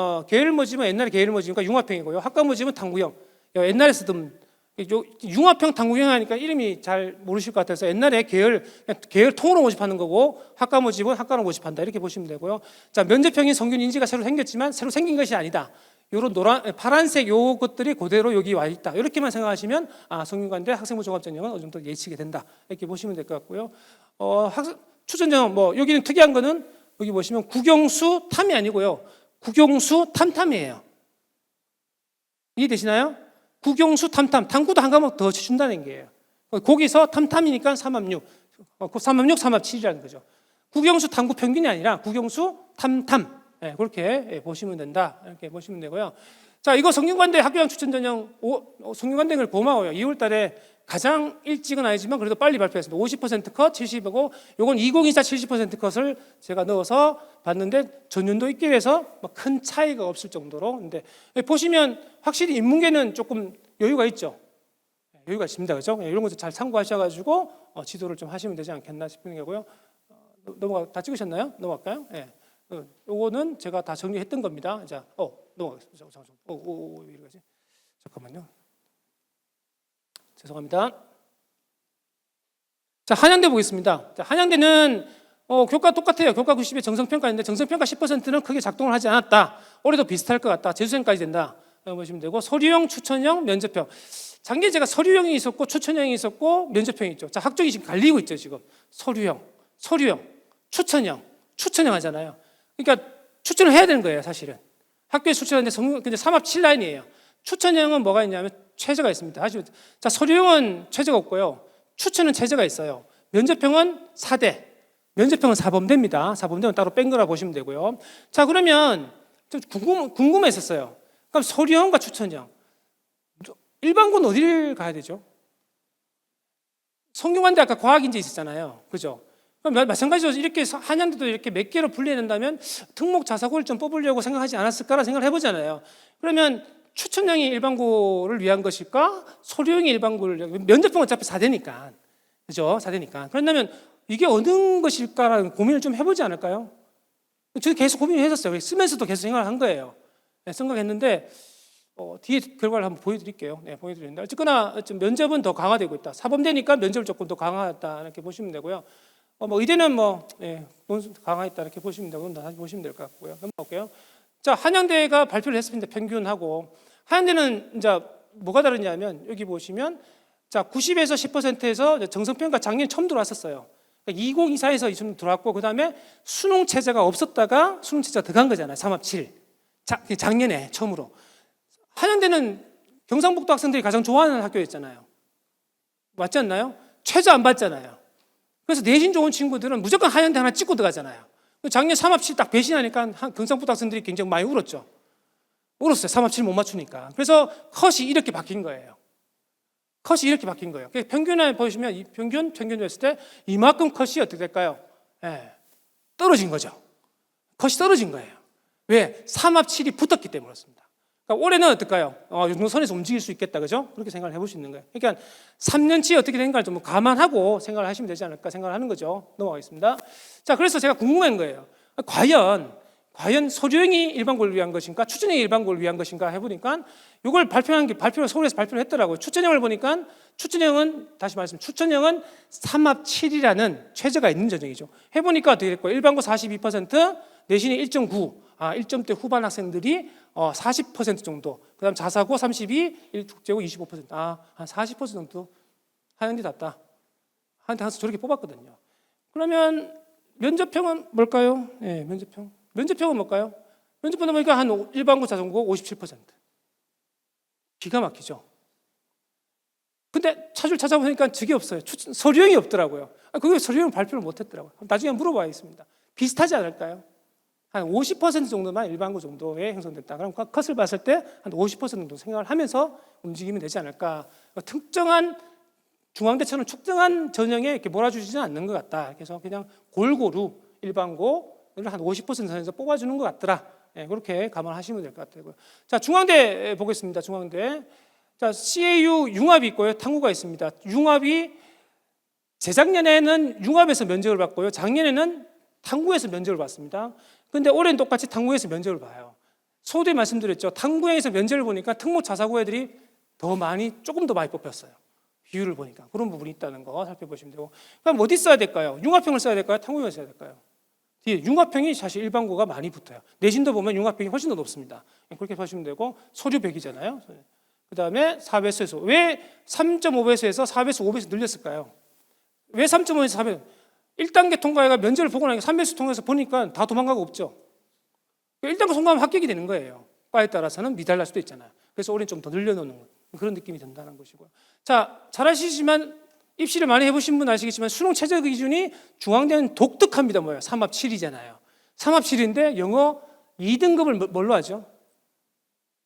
S1: 옛날에 계열 모집이니까 융합형이고요. 학과 모집은 탐구형. 옛날에 쓰던 융합형 탐구형 하니까 이름이 잘 모르실 것 같아서 옛날에 계열 통으로 모집하는 거고 학과 모집은 학과로 모집한다 이렇게 보시면 되고요. 자, 면접형인 성균인지가 새로 생겼지만 새로 생긴 것이 아니다. 요런 파란색 요것들이 그대로 여기 와 있다. 이렇게만 생각하시면 성균관대 학생부 종합전형은 어느 정도 예측이 된다. 이렇게 보시면 될 것 같고요. 추천전형 여기는 특이한 거는 여기 보시면 국영수 탐이 아니고요. 국영수 탐탐이에요. 이해되시나요? 국영수 탐탐. 탐구도 한 과목 더 준다는 게예요. 거기서 탐탐이니까 3합6. 3합6, 3합 7이라는 거죠. 국영수 탐구 평균이 아니라 국영수 탐탐. 그렇게 보시면 된다. 이렇게 보시면 되고요. 자, 이거 성균관대 학교장 추천전형 성균관대를 고마워요. 2월 달에 가장 일찍은 아니지만 그래도 빨리 발표했습니다. 50% 컷, 70이고 요건 2024 70% 컷을 제가 넣어서 봤는데 전년도 입결에서 큰 차이가 없을 정도로. 근데 보시면 확실히 인문계는 조금 여유가 있죠. 여유가 있습니다. 그렇죠? 이런 것도 잘 참고하셔가지고 지도를 좀 하시면 되지 않겠나 싶은 거고요. 다 찍으셨나요? 넘어갈까요? 네. 요거는 제가 다 정리했던 겁니다. 자, 넘어가겠습니다. 이러지? 잠깐만요. 죄송합니다. 자, 한양대 보겠습니다. 자, 한양대는 교과 똑같아요. 교과 90에 정성평가인데 정성평가 10%는 크게 작동을 하지 않았다. 올해도 비슷할 것 같다. 재수생까지 된다. 보시면 되고 서류형, 추천형, 면접형. 작년에 제가 서류형이 있었고 추천형이 있었고 면접형이 있죠. 자, 학종이 지금 갈리고 있죠. 지금 서류형, 추천형 하잖아요. 그러니까 추천을 해야 되는 거예요. 사실은 학교에 추천하는데 근데 3합 7라인이에요. 추천형은 뭐가 있냐면 최저가 있습니다. 자, 서류형은 최저가 없고요. 추천은 최저가 있어요. 면접형은 4대. 면접형은 4범대입니다. 4범대는 따로 뺀 거라 보시면 되고요. 자, 그러면 좀 궁금했었어요. 그럼 서류형과 추천형. 일반고는 어디를 가야 되죠? 성균관대 아까 과학인재 있었잖아요. 그죠? 그럼 마찬가지로 이렇게 한양대도 이렇게 몇 개로 분리해낸다면 특목 자사고를 좀 뽑으려고 생각하지 않았을까라는 생각을 해보잖아요. 그러면 추천형이 일반고를 위한 것일까? 서류형이 일반고를 위한, 면접형은 어차피 4대니까. 그죠? 4대니까. 그렇다면 이게 어느 것일까라는 고민을 좀 해보지 않을까요? 저도 계속 고민을 했었어요. 쓰면서도 계속 생각을 한 거예요. 생각했는데 뒤에 결과를 한번 보여드릴게요. 보여드리는데 어쨌거나 면접은 더 강화되고 있다. 사범대니까 면접을 조금 더 강화했다 이렇게 보시면 되고요. 뭐 의대는 논술 강화했다 이렇게 보시면 되고 다시 보시면 될 것 같고요. 넘어갈게요. 자, 한양대가 발표를 했습니다. 평균하고 한양대는 이제 뭐가 다르냐면 여기 보시면 자 90에서 10%에서 정성평가 작년에 처음 들어왔었어요. 그러니까 2024에서 좀 들어왔고 그 다음에 수능 체제가 없었다가 수능 체제가 들어간 거잖아요. 3합7 작년에 처음으로. 한양대는 경상북도 학생들이 가장 좋아하는 학교였잖아요. 맞지 않나요? 최저 안 받잖아요. 그래서 내신 좋은 친구들은 무조건 한양대 하나 찍고 들어가잖아요. 작년 3합7 딱 배신하니까 경상북도 학생들이 굉장히 많이 울었죠. 울었어요. 3합7 못 맞추니까. 그래서 컷이 이렇게 바뀐 거예요. 컷이 이렇게 바뀐 거예요. 평균에 보시면 이 평균 했을 때 이만큼 컷이 어떻게 될까요? 떨어진 거죠. 컷이 떨어진 거예요. 왜? 3합7이 붙었기 때문에 그렇습니다. 그러니까 올해는 어떨까요? 유동선에서 움직일 수 있겠다, 그죠? 그렇게 생각을 해볼 수 있는 거예요. 그러니까 3년치 어떻게 된가를 좀 감안하고 생각을 하시면 되지 않을까 생각을 하는 거죠. 넘어가겠습니다. 자, 그래서 제가 궁금한 거예요. 과연 서류형이 일반고를 위한 것인가, 추천형이 일반고를 위한 것인가 해보니까 이걸 서울에서 발표를 했더라고요. 추천형을 보니까 추천형은 다시 말씀, 추천형은 3합7이라는 최저가 있는 전형이죠. 해보니까 어떻게 됐고요? 일반고 42%, 내신이 1.9. 1점대 후반 학생들이 40% 정도, 그 다음 자사고 32, 국제고 25%, 한 40% 정도 한양대답다. 한양대 항상 저렇게 뽑았거든요. 그러면 면접형은 뭘까요? 면접형은 뭘까요? 면접형은 보니까 한 일반고 자전고 57%. 기가 막히죠. 근데 찾아보니까 저게 없어요. 서류형이 없더라고요. 그게 서류형 발표를 못했더라고요. 나중에 물어봐야겠습니다. 비슷하지 않을까요? 한 50% 정도만 일반고 정도에 형성됐다. 그럼 컷을 봤을 때 한 50% 정도 생각을 하면서 움직이면 되지 않을까. 특정한 중앙대처럼 특정한 전형에 이렇게 몰아주지는 않는 것 같다. 그래서 그냥 골고루 일반고를 한 50% 선에서 뽑아주는 것 같더라. 그렇게 감안하시면 될 것 같고요. 자, 중앙대 보겠습니다. 중앙대. 자, CAU 융합이 있고요. 탐구가 있습니다. 융합이 재작년에는 융합에서 면접을 받고요. 작년에는 탐구에서 면접을 받습니다. 근데 올해는 똑같이 탐구에서 면접을 봐요. 소두에 말씀드렸죠. 탐구형에서 면접을 보니까 특목 자사고 애들이 조금 더 많이 뽑혔어요. 비율을 보니까 그런 부분이 있다는 거 살펴보시면 되고. 그럼 어디 써야 될까요? 융합형을 써야 될까요? 탐구형을 써야 될까요? 뒤에 융합형이 사실 일반고가 많이 붙어요. 내신도 보면 융합형이 훨씬 더 높습니다. 그렇게 보시면 되고 서류 100이잖아요. 그 다음에 4배수에서 왜 3.5배수에서 4배수 5배수 늘렸을까요? 왜 3.5에서 4배수? 1단계 통과해가 면접을 보고 나니까 3배수 통해서 보니까 다 도망가고 없죠. 1단계 통과하면 합격이 되는 거예요. 과에 따라서는 미달날 수도 있잖아요. 그래서 올해는 좀 더 늘려놓는 그런 느낌이 든다는 것이고요. 자, 잘 아시지만 입시를 많이 해보신 분 아시겠지만 수능 최저 기준이 중앙대는 독특합니다. 3합7이잖아요. 3합7인데 영어 2등급을 뭘로 하죠?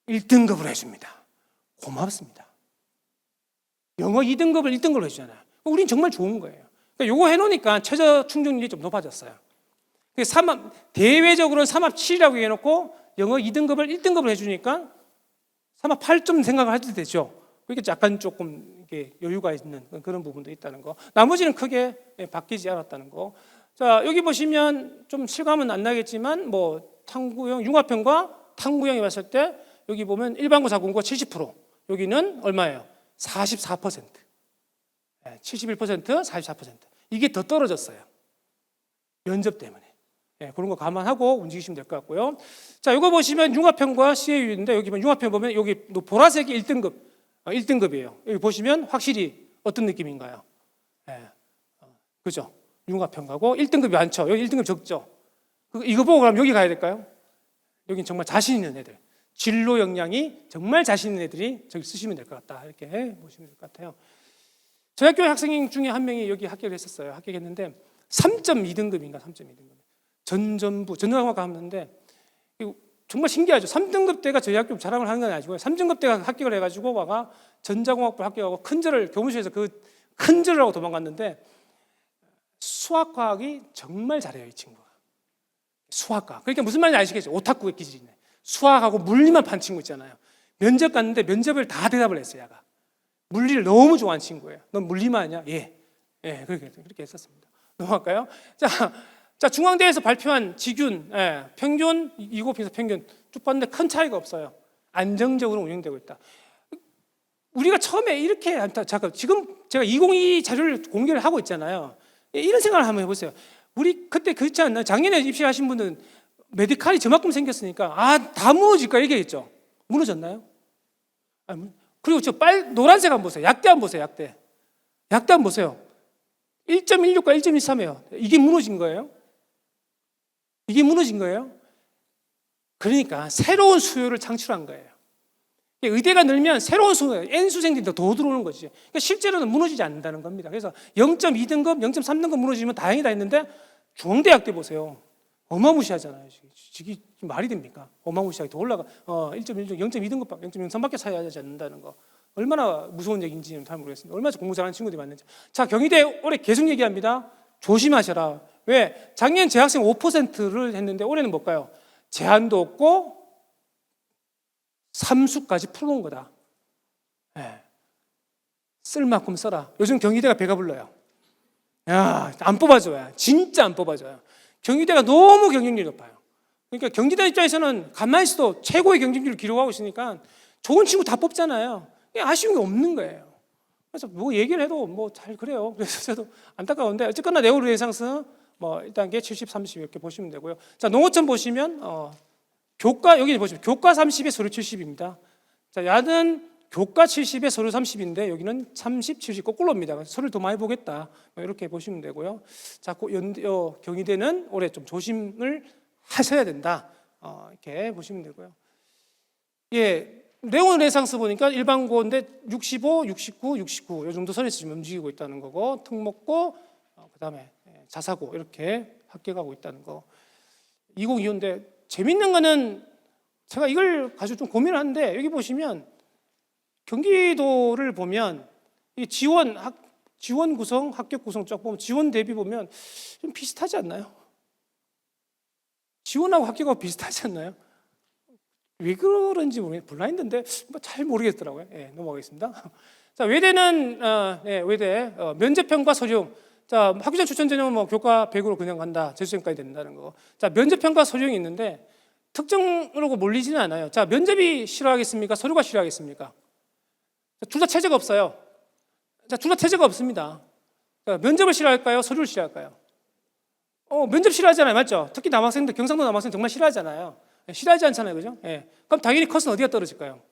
S1: 1등급으로 해줍니다. 고맙습니다. 영어 2등급을 1등급으로 해주잖아요. 우린 정말 좋은 거예요. 그러니까 요거 해놓으니까 최저 충족률이 좀 높아졌어요. 대외적으로는 3합7이라고 해놓고 영어 2등급을 1등급으로 해주니까 3합 8점 생각을 해도 되죠. 그러니까 약간 조금 이렇게 여유가 있는 그런 부분도 있다는 거. 나머지는 크게 바뀌지 않았다는 거. 자, 여기 보시면 좀 실감은 안 나겠지만 탐구형, 융합형과 탐구형이 봤을 때 여기 보면 일반고 자공고 70%, 여기는 얼마예요? 44%. 71%, 44%. 이게 더 떨어졌어요. 면접 때문에. 그런 거 감안하고 움직이시면 될 것 같고요. 자, 이거 보시면 융합형과 CAU인데 여기 보면 융합형 보면 여기 보라색이 1등급, 1등급이에요. 여기 보시면 확실히 어떤 느낌인가요? 그죠? 융합형하고 1등급이 많죠. 여기 1등급 적죠. 이거 보고 그럼 여기 가야 될까요? 여긴 정말 자신 있는 애들. 진로 역량이 정말 자신 있는 애들이 저기 쓰시면 될 것 같다. 이렇게 보시면 될 것 같아요. 저희 학교 학생 중에 한 명이 여기 합격을 했었어요. 합격했는데 3.2등급인가 3.2등급. 전전학과 갔는데 정말 신기하죠. 3등급 때가 저희 학교 자랑을 하는 건 아니고요. 3등급 때가 합격을 해가지고 와가 전자공학부 합격하고 교무실에서 그 큰절을 하고 도망갔는데 수학과학이 정말 잘해요. 이 친구가. 수학과학. 그러니까 무슨 말인지 아시겠죠? 오타쿠의 기질이네. 수학하고 물리만 판 친구 있잖아요. 면접 갔는데 면접을 다 대답을 했어요. 얘가. 물리를 너무 좋아하는 친구예요. 넌 물리만 하냐? 예. 그렇게 했었습니다. 넘어갈까요? 자, 중앙대에서 발표한 지균, 평균, 이고평에서 평균 쭉 봤는데 큰 차이가 없어요. 안정적으로 운영되고 있다. 우리가 처음에 이렇게 지금 제가 2022 자료를 공개를 하고 있잖아요. 이런 생각을 한번 해보세요. 우리 그때 그렇지 않나요? 작년에 입시하신 분들은 메디칼이 저만큼 생겼으니까 다 무너질까 얘기했죠. 무너졌나요? 그리고 노란색 한번 보세요. 약대 한번 보세요. 약대 한번 보세요. 1.16과 1.13이에요. 이게 무너진 거예요? 이게 무너진 거예요? 그러니까 새로운 수요를 창출한 거예요. 의대가 늘면 새로운 수요, N수생들이 더 들어오는 거지. 그러니까 실제로는 무너지지 않는다는 겁니다. 그래서 0.2등급, 0.3등급 무너지면 다행이다 했는데 중앙대학때 보세요. 어마무시하잖아요. 이게 말이 됩니까? 어마무시하게 더 올라가. 1.1, 0.2등급밖에, 0.03밖에 차이 하지 않는다는 거. 얼마나 무서운 얘기인지는 잘 모르겠습니다. 얼마나 공부 잘하는 친구들이 많은지. 자, 경희대 올해 계속 얘기합니다. 조심하셔라. 왜? 작년 재학생 5%를 했는데 올해는 뭘까요? 제한도 없고 삼수까지 풀어놓은 거다. 쓸 만큼 써라. 요즘 경희대가 배가 불러요. 안 뽑아줘요. 진짜 안 뽑아줘요. 경희대가 너무 경쟁률이 높아요. 그러니까 경기대 입장에서는 가만히 있어도 최고의 경쟁률을 기록하고 있으니까 좋은 친구 다 뽑잖아요. 아쉬운 게 없는 거예요. 그래서 뭐 얘기를 해도 뭐 잘 그래요. 그래서 저도 안타까운데 어쨌거나 네오르네상스 뭐 1단계 70, 30 이렇게 보시면 되고요. 자, 농어촌 보시면 교과 여기 보시면 교과 30에 서류 70입니다. 자, 야는 교과 70에 서류 30인데 여기는 30, 70 거꾸로입니다. 서류를 더 많이 보겠다. 뭐 이렇게 보시면 되고요. 자, 경희대는 올해 좀 조심을 하셔야 된다. 이렇게 보시면 되고요. 예, 네오르네상스 보니까 일반고인데 65, 69, 69 이 정도 선에서 지금 움직이고 있다는 거고 특목고 그다음에 자사고 이렇게 합격하고 있다는 거. 2025인데 재밌는 거는 제가 이걸 가지고 좀 고민을 하는데 여기 보시면 경기도를 보면 이 지원 구성, 합격 구성 쫙 보면 지원 대비 보면 좀 비슷하지 않나요? 지원하고 합격하고 비슷하지 않나요? 왜 그런지 모르겠어요. 블라인드인데 잘 모르겠더라고요. 넘어가겠습니다. 자, 외대는 외대 면접평가 서류용. 자, 학위자 추천 전형은 뭐 교과 100으로 그냥 간다. 재수생까지 된다는 거. 자, 면접평가 서류용이 있는데 특정으로 몰리지는 않아요. 자, 면접이 싫어하겠습니까? 서류가 싫어하겠습니까? 둘 다 체제가 없어요. 자, 둘 다 체제가 없습니다. 자, 면접을 싫어할까요? 서류를 싫어할까요? 면접 싫어하잖아요. 맞죠? 특히 남학생들, 경상도 남학생 정말 싫어하잖아요. 싫어하지 않잖아요. 그죠? 그럼 당연히 컷은 어디가 떨어질까요?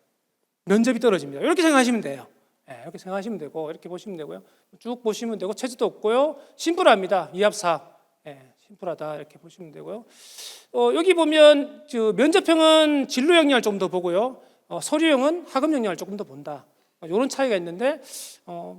S1: 면접이 떨어집니다. 이렇게 생각하시면 돼요. 이렇게 생각하시면 되고, 이렇게 보시면 되고요. 쭉 보시면 되고, 체제도 없고요. 심플합니다. 2합4. 심플하다. 이렇게 보시면 되고요. 여기 보면, 면접형은 진로 역량을 좀 더 보고요. 서류형은 학업 역량을 조금 더 본다. 이런 차이가 있는데,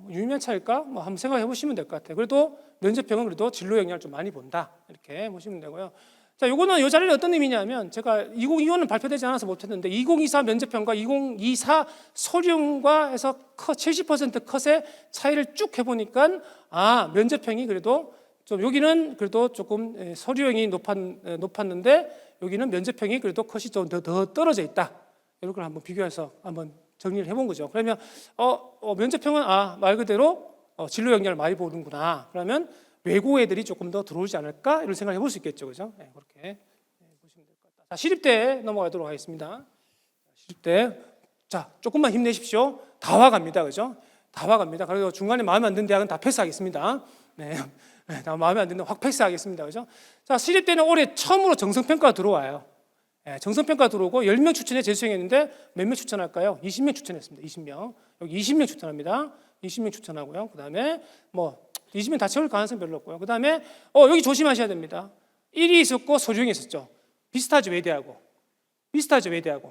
S1: 유의미한 차이일까? 뭐 한번 생각해 보시면 될 것 같아요. 그래도 면접형은 그래도 진로 역량을 좀 많이 본다. 이렇게 보시면 되고요. 자, 요거는 이 자리는 어떤 의미냐면 제가 2025는 발표되지 않아서 못했는데 2024 면접형과 2024 서류형과 해서 70% 컷의 차이를 쭉 해보니까 면접형이 그래도 좀 여기는 그래도 조금 서류형이 높았는데 여기는 면접형이 그래도 컷이 좀 더 떨어져 있다. 이런 걸 한번 비교해서 한번 정리를 해본 거죠. 그러면 면접형은 말 그대로 진로 역량을 많이 보는구나. 그러면 외고 애들이 조금 더 들어오지 않을까 이런 생각을 해볼 수 있겠죠, 그죠? 그렇게 보시면 될 것 같다. 자, 시립대 넘어가도록 하겠습니다. 시립대, 자, 조금만 힘내십시오. 다 와갑니다, 그죠? 다 와갑니다. 그래도 중간에 마음에 안 드는 대학은 다 패스하겠습니다. 다 마음에 안 드는 확 패스하겠습니다, 그죠? 자, 시립대는 올해 처음으로 정성평가 들어와요. 정성평가 들어오고 10명 추천에 재수생했는데 몇 명 추천할까요? 20명 추천했습니다. 20명. 여기 20명 추천합니다. 20명 추천하고요. 그 다음에 20명 다 채울 가능성이 별로 없고요. 그 다음에 여기 조심하셔야 됩니다. 1이 있었고 서류형이 있었죠. 비슷하죠, 외대하고.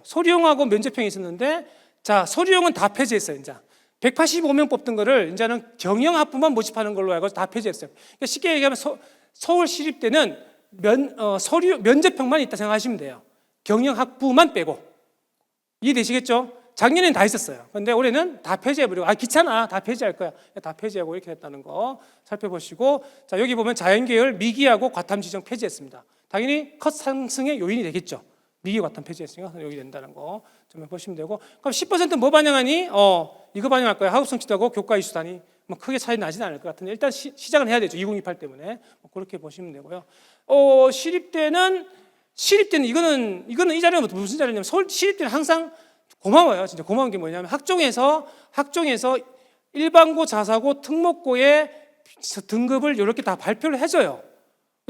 S1: 서류형하고 면접형이 있었는데 자, 서류형은 다 폐지했어요. 이제 185명 뽑던 거를 이제는 경영학부만 모집하는 걸로 알고 다 폐지했어요. 그러니까 쉽게 얘기하면 서울시립대는 면접형만 있다 생각하시면 돼요. 경영학부만 빼고. 이해되시겠죠? 작년에는 다 있었어요. 그런데 올해는 다 폐지해버리고 귀찮아, 다 폐지할 거야. 다 폐지하고 이렇게 됐다는 거 살펴보시고, 자, 여기 보면 자연계열 미기하고 과탐 지정 폐지했습니다. 당연히 컷 상승의 요인이 되겠죠. 미기 과탐 폐지했으니까 여기 된다는 거 좀 보시면 되고, 그럼 10% 뭐 반영하니? 이거 반영할 거야. 학업 성취도하고 교과 이수단위 뭐 크게 차이 나지는 않을 것 같은데 일단 시작은 해야 되죠. 2028 때문에 그렇게 보시면 되고요. 시립대는 이거는 이 자리는 무슨 자리냐면 시립대는 항상 고마워요. 진짜 고마운 게 뭐냐면 학종에서 일반고, 자사고, 특목고의 등급을 이렇게 다 발표를 해줘요.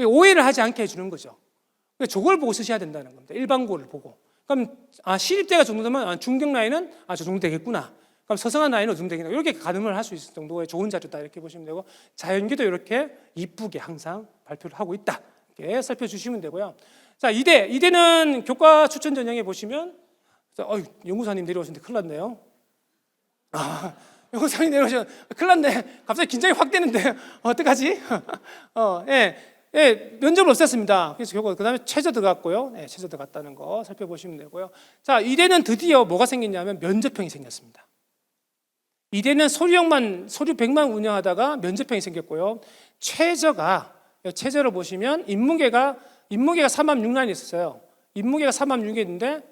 S1: 오해를 하지 않게 해주는 거죠. 저걸 보고 쓰셔야 된다는 겁니다. 일반고를 보고. 그럼 시립대가 정도 되면 중경 라인은 저 정도 되겠구나. 그럼 서성한 라인은 어느 정도 되겠구나. 이렇게 가늠을 할 수 있을 정도의 좋은 자료다 이렇게 보시면 되고, 자연계도 이렇게 이쁘게 항상 발표를 하고 있다. 이렇게 살펴주시면 되고요. 자, 이대는 교과 추천 전형에 보시면, 연구사님 내려오셨는데 큰일 났네요. 연구사님 내려오셨는데 큰일 났네. 갑자기 긴장이 확 되는데 어떡하지? 면접을 없앴습니다. 그래서 결국 그 다음에 최저 들어갔고요. 최저 들어갔다는 거 살펴보시면 되고요. 자, 이대는 드디어 뭐가 생겼냐면 면접형이 생겼습니다. 이대는 서류 100만 운영하다가 면접형이 생겼고요. 최저를 보시면 인문계가 306라인이 있었어요. 인문계가 306인데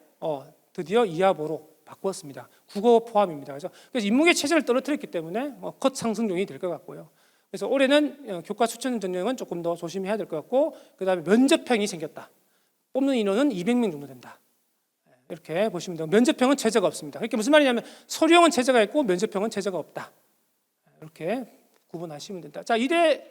S1: 드디어 이하보로 바꾸었습니다. 국어 포함입니다. 그래서 인문계 최저를 떨어뜨렸기 때문에 컷 상승용이 될 것 같고요. 그래서 올해는 교과 추천 전형은 조금 더 조심해야 될 것 같고, 그 다음에 면접형이 생겼다. 뽑는 인원은 200명 정도 된다. 이렇게 보시면 되고, 면접형은 최저가 없습니다. 그러니까 무슨 말이냐면 서류형은 최저가 있고 면접형은 최저가 없다. 이렇게 구분하시면 된다. 자, 이대는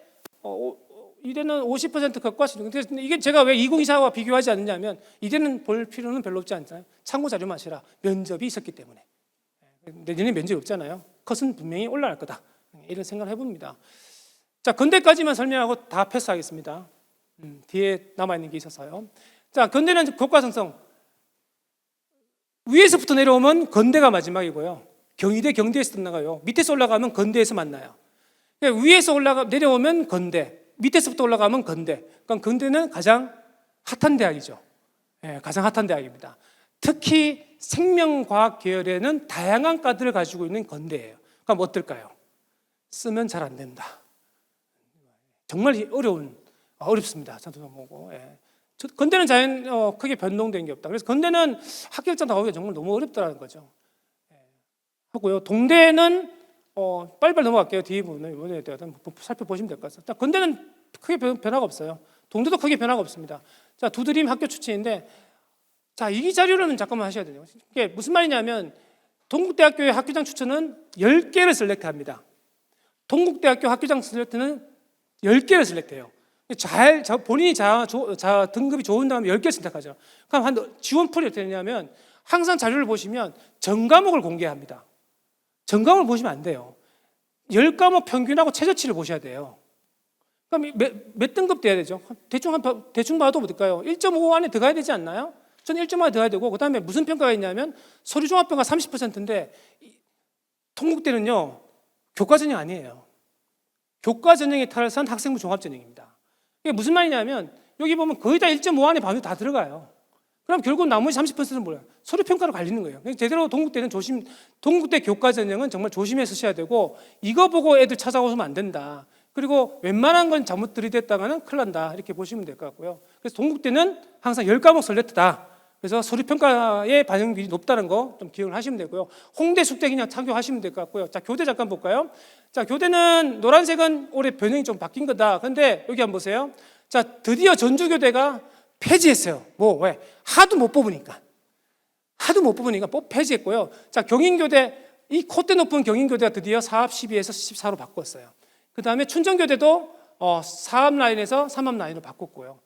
S1: 50% 교과서. 근데 이게 제가 왜 2024와 비교하지 않느냐면, 이대는 볼 필요는 별로 없지 않잖아요. 참고 자료만 하시라. 면접이 있었기 때문에. 내년에 면접이 없잖아요. 컷은 분명히 올라갈 거다. 이런 생각을 해봅니다. 자, 건대까지만 설명하고 다 패스하겠습니다. 뒤에 남아있는 게 있어서요. 자, 건대는 교과 성성. 위에서부터 내려오면 건대가 마지막이고요. 경희대, 경대에서 끝나가요. 밑에서 올라가면 건대에서 만나요. 위에서 내려오면 건대, 밑에서부터 올라가면 건대. 그러니까 건대는 가장 핫한 대학이죠. 가장 핫한 대학입니다. 특히 생명과학 계열에는 다양한 과들을 가지고 있는 건대예요. 그럼 어떨까요? 쓰면 잘 안 된다. 정말 어렵습니다. 저도 보고. 건대는 크게 변동된 게 없다. 그래서 건대는 합격자 나오기가 정말 너무 어렵다는 거죠. 하고요. 동대는 빨리빨리 넘어갈게요. 뒤에 부분을 이번에 살펴보시면 될 것 같습니다. 건대는 크게 변화가 없어요. 동대도 크게 변화가 없습니다. 자, 두드림 학교 추천인데, 자, 이 자료는 잠깐만 하셔야 돼요. 이게 무슨 말이냐면, 동국대학교의 학교장 추천은 10개를 셀렉트합니다. 동국대학교 학교장 셀렉트는 10개를 셀렉트해요. 본인이 등급이 좋은 다음에 10개 선택하죠. 그럼 지원풀이 어떻게 되냐면, 항상 자료를 보시면 전과목을 공개합니다. 전과목을 보시면 안 돼요. 10과목 평균하고 최저치를 보셔야 돼요. 그럼 몇 등급 돼야 되죠? 대충 봐도 어떨까요? 1.5 안에 들어가야 되지 않나요? 저는 1.5 안에 들어가야 되고, 그 다음에 무슨 평가가 있냐면 서류종합평가 30%인데 동국대는요 교과전형 아니에요. 교과전형에 탈선 학생부 종합전형입니다. 이게 무슨 말이냐면 여기 보면 거의 다 1.5 안에 반이 다 들어가요. 그럼 결국 나머지 30%는 뭐예요? 서류평가로 갈리는 거예요. 제대로 동국대 교과전형은 정말 조심해서 쓰셔야 되고, 이거 보고 애들 찾아오시면 안 된다. 그리고 웬만한 건 잘못 들이댔다가는 큰일 난다. 이렇게 보시면 될 것 같고요. 그래서 동국대는 항상 10과목 셀렉트다. 그래서 서류평가의 반영률이 높다는 거 좀 기억을 하시면 되고요. 홍대, 숙대 그냥 참고하시면 될 것 같고요. 자, 교대 잠깐 볼까요? 자, 교대는 노란색은 올해 변형이 좀 바뀐 거다. 근데 여기 한번 보세요. 자, 드디어 전주교대가 폐지했어요. 왜? 하도 못 뽑으니까 폐지했고요. 자, 경인교대, 이 콧대 높은 경인교대가 드디어 사업 12에서 14로 바꿨어요. 그 다음에 춘정교대도 사업 라인에서 삼합 라인으로 바꿨고요.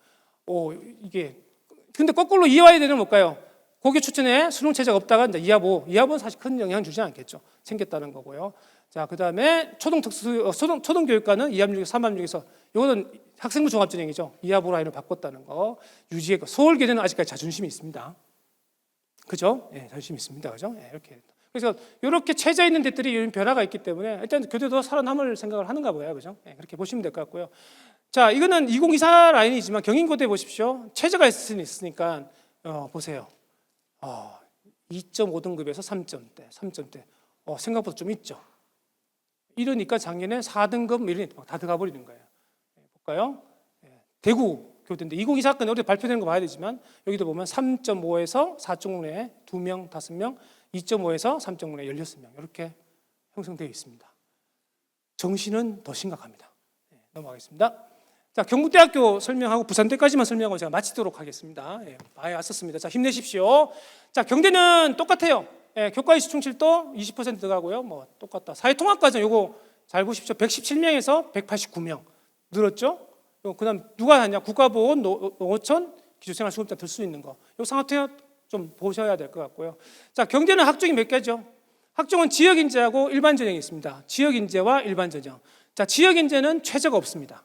S1: 근데 거꾸로 이화여대는 뭘까요? 고교 추천에 수능 최저가 없다가 이제 이하보는 사실 큰 영향 주지 않겠죠. 생겼다는 거고요. 자, 그 다음에 초등교육과는 2합6에서 3합6에서 이거는 학생부 종합전형이죠. 이하보 라인을 바꿨다는 거 유지했고, 서울교대는 아직까지 자존심이 있습니다. 그죠? 자존심이 있습니다. 그죠? 이렇게. 그래서 이렇게 채져 있는 데들이 이런 변화가 있기 때문에 일단 교대도 살아남을 생각을 하는가 봐요. 그죠? 그렇게 보시면 될 것 같고요. 자, 이거는 2024 라인이지만 경인고대 보십시오. 최저가 있으니까 보세요. 2.5등급에서 3점대. 생각보다 좀 있죠. 이러니까 작년에 4등급 이런 다 들어가 버리는 거예요. 볼까요? 대구 교대인데 2024건 어디 발표되는 거 봐야 되지만 여기도 보면 3.5에서 4.5에 2명, 5명, 2.5에서 3.5에 16명 이렇게 형성되어 있습니다. 정시는 더 심각합니다. 넘어가겠습니다. 자, 경북대학교 설명하고 부산대까지만 설명하고 제가 마치도록 하겠습니다. 많이 왔었습니다. 자, 힘내십시오. 자, 경대는 똑같아요. 교과 이수 충실도 20% 들어가고요. 똑같다. 사회통합과정 요거 잘 보십시오. 117명에서 189명 늘었죠. 그다음 누가 하냐? 국가보건, 농어촌, 기초생활수급자 들 수 있는 거. 이 상태 좀 보셔야 될 것 같고요. 자, 경제는 학종이 몇 개죠? 학종은 지역인재하고 일반전형이 있습니다. 지역인재와 일반전형. 자, 지역인재는 최저가 없습니다.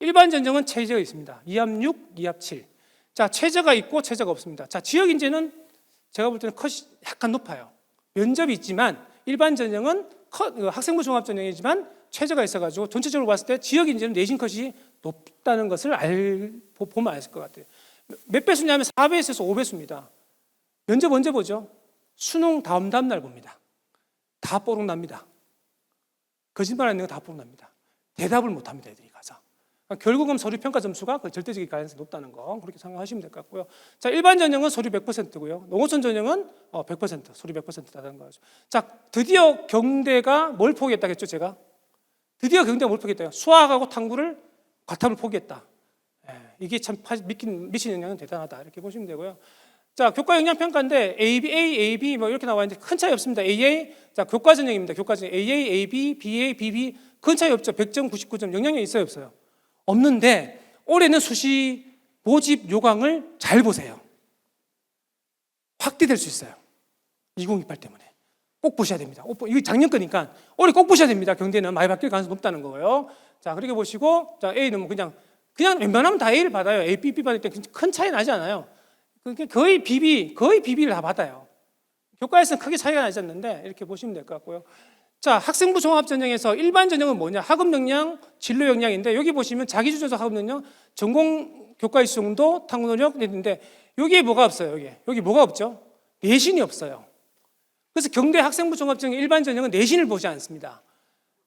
S1: 일반전형은 최저가 있습니다. 2합 6, 2합 7. 자, 최저가 있고 최저가 없습니다. 자, 지역인재는 제가 볼 때는 컷이 약간 높아요. 면접이 있지만 일반전형은 학생부 종합전형이지만 최저가 있어가지고 전체적으로 봤을 때 지역인재는 내신 컷이 높다는 것을 보면 알 것 같아요. 몇 배수냐면 4배수에서 5배수입니다. 면접 언제 보죠? 수능 다음 날 봅니다. 다 뽀록 납니다. 거짓말하는 거 다 뽀록 납니다. 대답을 못 합니다, 애들이 가서. 그러니까 결국은 서류 평가 점수가 그 절대적인 가능성이 높다는 거 그렇게 생각하시면 될 것 같고요. 자, 일반 전형은 서류 100%고요. 농어촌 전형은 100% 서류 100%다는 거죠. 자, 드디어 경대가 뭘 포기했다겠죠, 제가? 드디어 경대가 뭘 포기했다요? 수학하고 탐구를 과탐을 포기했다. 이게 참 미친 영향은 대단하다 이렇게 보시면 되고요. 자, 교과 영향 평가인데 A, B 뭐 이렇게 나와 있는데 큰 차이 없습니다. AA 자, 교과 전형입니다. 교과 전형 AA, AB, BA, BB 큰 차이 없죠. 100점, 99점 영향이 있어요, 없어요? 없는데 올해는 수시 모집 요강을 잘 보세요. 확대될 수 있어요. 2028 때문에 꼭 보셔야 됩니다. 이거 작년 거니까 올해 꼭 보셔야 됩니다. 경대는 많이 바뀔 가능성이 높다는 거예요. 자, 그렇게 보시고 자, A는 뭐 그냥 웬만하면 다 A를 받아요. A, B, B 받을 때 큰 차이 나지 않아요. 거의 BB를 다 받아요. 교과에서는 크게 차이가 나지 않는데 이렇게 보시면 될 것 같고요. 자, 학생부 종합전형에서 일반 전형은 뭐냐? 학업 역량, 진로 역량인데 여기 보시면 자기주도적 학업 역량, 전공 교과 이수 정도, 탐구 노력 있는데 여기에 뭐가 없어요? 여기 뭐가 없죠? 내신이 없어요. 그래서 경대 학생부 종합전형 일반 전형은 내신을 보지 않습니다.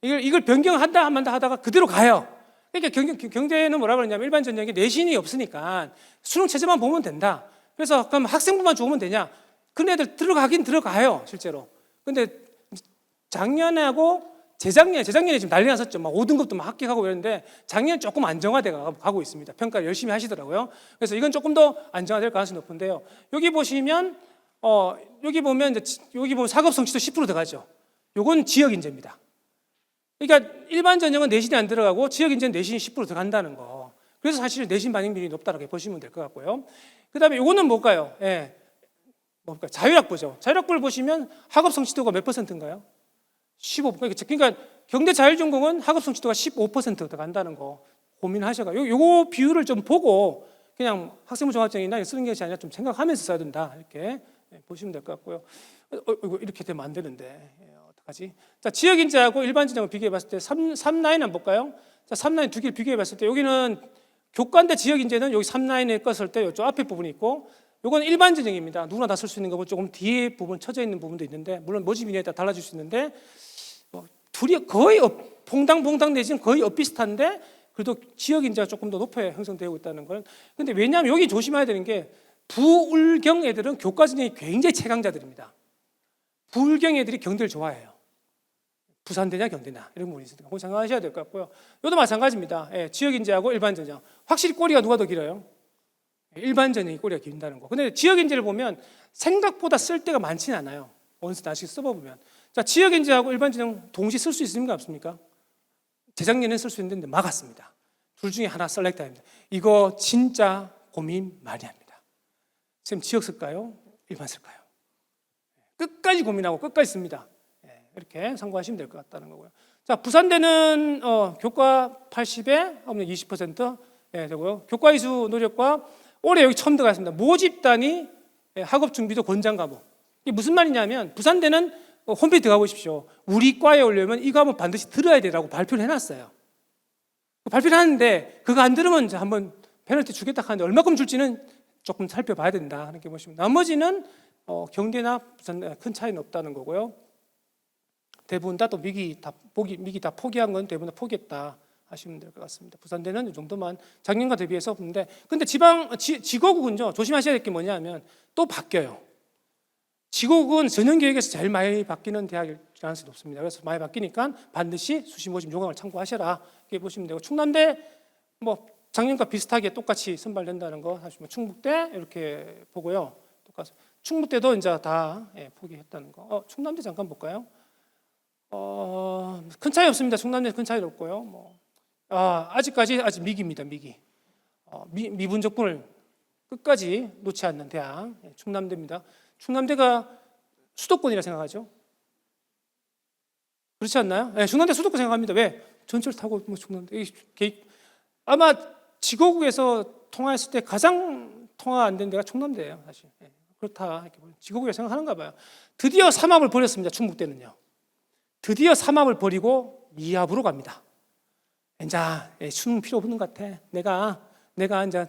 S1: 이걸 변경한다 한다 하다가 그대로 가요. 그러니까 경대는 뭐라 그러냐면 일반 전형에 내신이 없으니까 수능 최저만 보면 된다. 그래서 그럼 학생부만 좋으면 되냐? 그런 애들 들어가긴 들어가요, 실제로. 근데 작년하고 재작년에 지금 난리 났었죠. 막 5등급도 막 합격하고 이랬는데 작년에 조금 안정화돼 가고 있습니다. 평가를 열심히 하시더라고요. 그래서 이건 조금 더 안정화될 가능성이 높은데요. 여기 보시면 여기 보면 사급 성취도 10% 들어가죠. 요건 지역 인재입니다. 그러니까 일반 전형은 내신이 안 들어가고 지역 인재는 내신이 10% 들어간다는 거. 그래서 사실 내신 반영 비율이 높다고 보시면 될 것 같고요. 그다음에 요거는 뭘까요? 뭘까요? 자율학부죠. 자율학부를 보시면 학업 성취도가 몇 %인가요? 15%. 그러니까 경대 자율전공은 학업 성취도가 15% 들어간다는 거 고민하셔가. 요거 비율을 좀 보고 그냥 학생부 종합전형이나 쓰는 것이 아니라 좀 생각하면서 써야 된다 이렇게 보시면 될 것 같고요. 이렇게 되면 안 되는데 어떡하지? 자, 지역 인재하고 일반 전형을 비교해 봤을 때 3라인 한번 볼까요? 자, 3라인 두 개를 비교해 봤을 때 여기는 교과인데 지역 인재는 여기 3라인에 껐을 때 이쪽 앞에 부분이 있고 요건 일반 전형입니다. 누구나 다 쓸 수 있는 거고 조금 뒤에 부분 쳐져 있는 부분도 있는데 물론 모집 인원에 따라 달라질 수 있는데 둘이 거의 퐁당퐁당 내지는 거의 엇비슷한데 그래도 지역 인재가 조금 더 높게 형성되고 있다는 걸. 근데 왜냐하면 여기 조심해야 되는 게 부울경 애들은 교과 전형이 굉장히 최강자들입니다. 부울경 애들이 경대를 좋아해요. 부산대냐 경대냐 이런 부분이 있으니까 그거 생각하셔야 될 것 같고요. 이것도 마찬가지입니다. 지역 인재하고 일반 전형 확실히 꼬리가 누가 더 길어요? 일반 전형이 꼬리가 긴다는 거. 근데 지역 인재를 보면 생각보다 쓸 데가 많지는 않아요. 원서 다시 써보면. 자, 지역 인재하고 일반 전형 동시에 쓸 수 있습니까? 없습니까? 재작년에 쓸 수 있는데 막았습니다. 둘 중에 하나 셀렉트합니다. 이거 진짜 고민 많이 합니다. 지금 지역 쓸까요? 일반 쓸까요? 끝까지 고민하고 끝까지 씁니다. 이렇게 참고하시면 될 것 같다는 거고요. 자, 부산대는 교과 80에 20% 되고요. 교과 이수 노력과 올해 여기 처음 들어갔습니다. 모집단이 학업 준비도 권장 과목. 이게 무슨 말이냐면 부산대는 홈페이지 들어가 보십시오. 우리 과에 오려면 이 과목 반드시 들어야 되라고 발표를 해놨어요. 발표를 하는데 그거 안 들으면 한번 페널티 주겠다 하는데 얼마큼 줄지는 조금 살펴봐야 된다. 이렇게 보시면 나머지는 경대나 부산 큰 차이는 없다는 거고요. 대부분 다 또 미기 다 포기한 건 대부분 다 포기했다 하시면 될 것 같습니다. 부산대는 이 정도만 작년과 대비해서 없는데 근데 지거국은요 조심하셔야 될 게 뭐냐면 또 바뀌어요. 지곡은 전형교육에서 제일 많이 바뀌는 대학일 가능성이 높습니다. 그래서 많이 바뀌니까 반드시 수시 모집 요강을 참고하셔라 이렇게 보시면 되고 충남대 뭐 작년과 비슷하게 똑같이 선발된다는 거 사실 뭐 충북대 이렇게 보고요. 똑같이 충북대도 이제 다 포기했다는 거. 충남대 잠깐 볼까요? 큰 차이 없습니다. 충남대 큰 차이 없고요. 아직까지 아직 미기입니다. 미기. 미분적분을 끝까지 놓지 않는 대학 충남대입니다. 충남대가 수도권이라 생각하죠. 그렇지 않나요? 네, 충남대 수도권 생각합니다. 왜? 전철 타고 충남대 아마 지거국에서 통화했을 때 가장 통화 안 된 데가 충남대예요. 사실 그렇다 이렇게 지거국이라 생각하는가 봐요. 드디어 삼합을 버렸습니다. 충북대는요. 드디어 삼합을 버리고 이합으로 갑니다. 이제 수능 필요 없는 것 같아. 내가 이제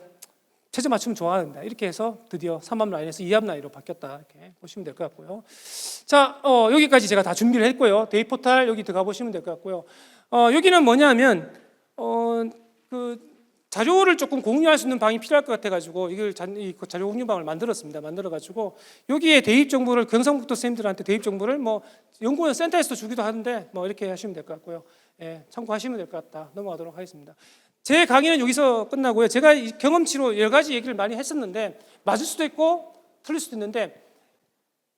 S1: 최저 맞추면 좋아한다. 이렇게 해서 드디어 삼합 라인에서 이합 라인으로 바뀌었다. 이렇게 보시면 될 것 같고요. 자, 여기까지 제가 다 준비를 했고요. 데이 포탈 여기 들어가 보시면 될 것 같고요. 여기는 뭐냐면 그 자료를 조금 공유할 수 있는 방이 필요할 것 같아가지고 이걸 자료 공유방을 만들었습니다. 만들어가지고 여기에 대입 정보를 경상북도 선생님들한테 대입 정보를 연구원 센터에서 주기도 하는데 이렇게 하시면 될 것 같고요. 참고하시면 될 것 같다. 넘어가도록 하겠습니다. 제 강의는 여기서 끝나고요. 제가 경험치로 여러 가지 얘기를 많이 했었는데 맞을 수도 있고 틀릴 수도 있는데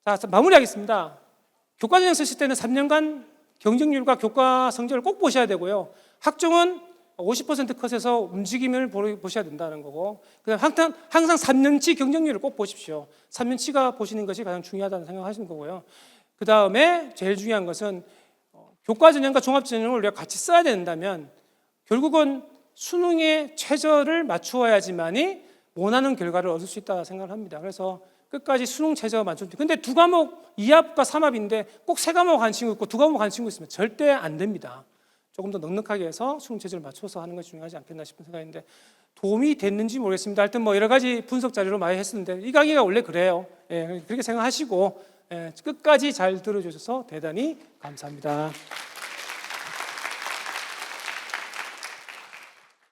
S1: 자 마무리하겠습니다. 교과전형 쓰실 때는 3년간 경쟁률과 교과 성적을 꼭 보셔야 되고요. 학종은 50% 컷에서 움직임을 보셔야 된다는 거고 그다음 항상 3년치 경쟁률을 꼭 보십시오. 3년치가 보시는 것이 가장 중요하다는 생각하시는 거고요. 그 다음에 제일 중요한 것은 교과전형과 종합전형을 우리가 같이 써야 된다면 결국은 수능에 최저를 맞추어야지만이 원하는 결과를 얻을 수 있다고 생각을 합니다. 그래서 끝까지 수능 최저 맞춥니다. 근데 두 과목 2합과 3합인데 꼭 세 과목 한 친구 있고 두 과목 한 친구 있으면 절대 안 됩니다. 조금 더 넉넉하게 해서 수능 최저를 맞춰서 하는 것이 중요하지 않겠나 싶은 생각인데 도움이 됐는지 모르겠습니다. 하여튼 여러 가지 분석 자료로 많이 했었는데 이 강의가 원래 그래요. 그렇게 생각하시고 끝까지 잘 들어주셔서 대단히 감사합니다.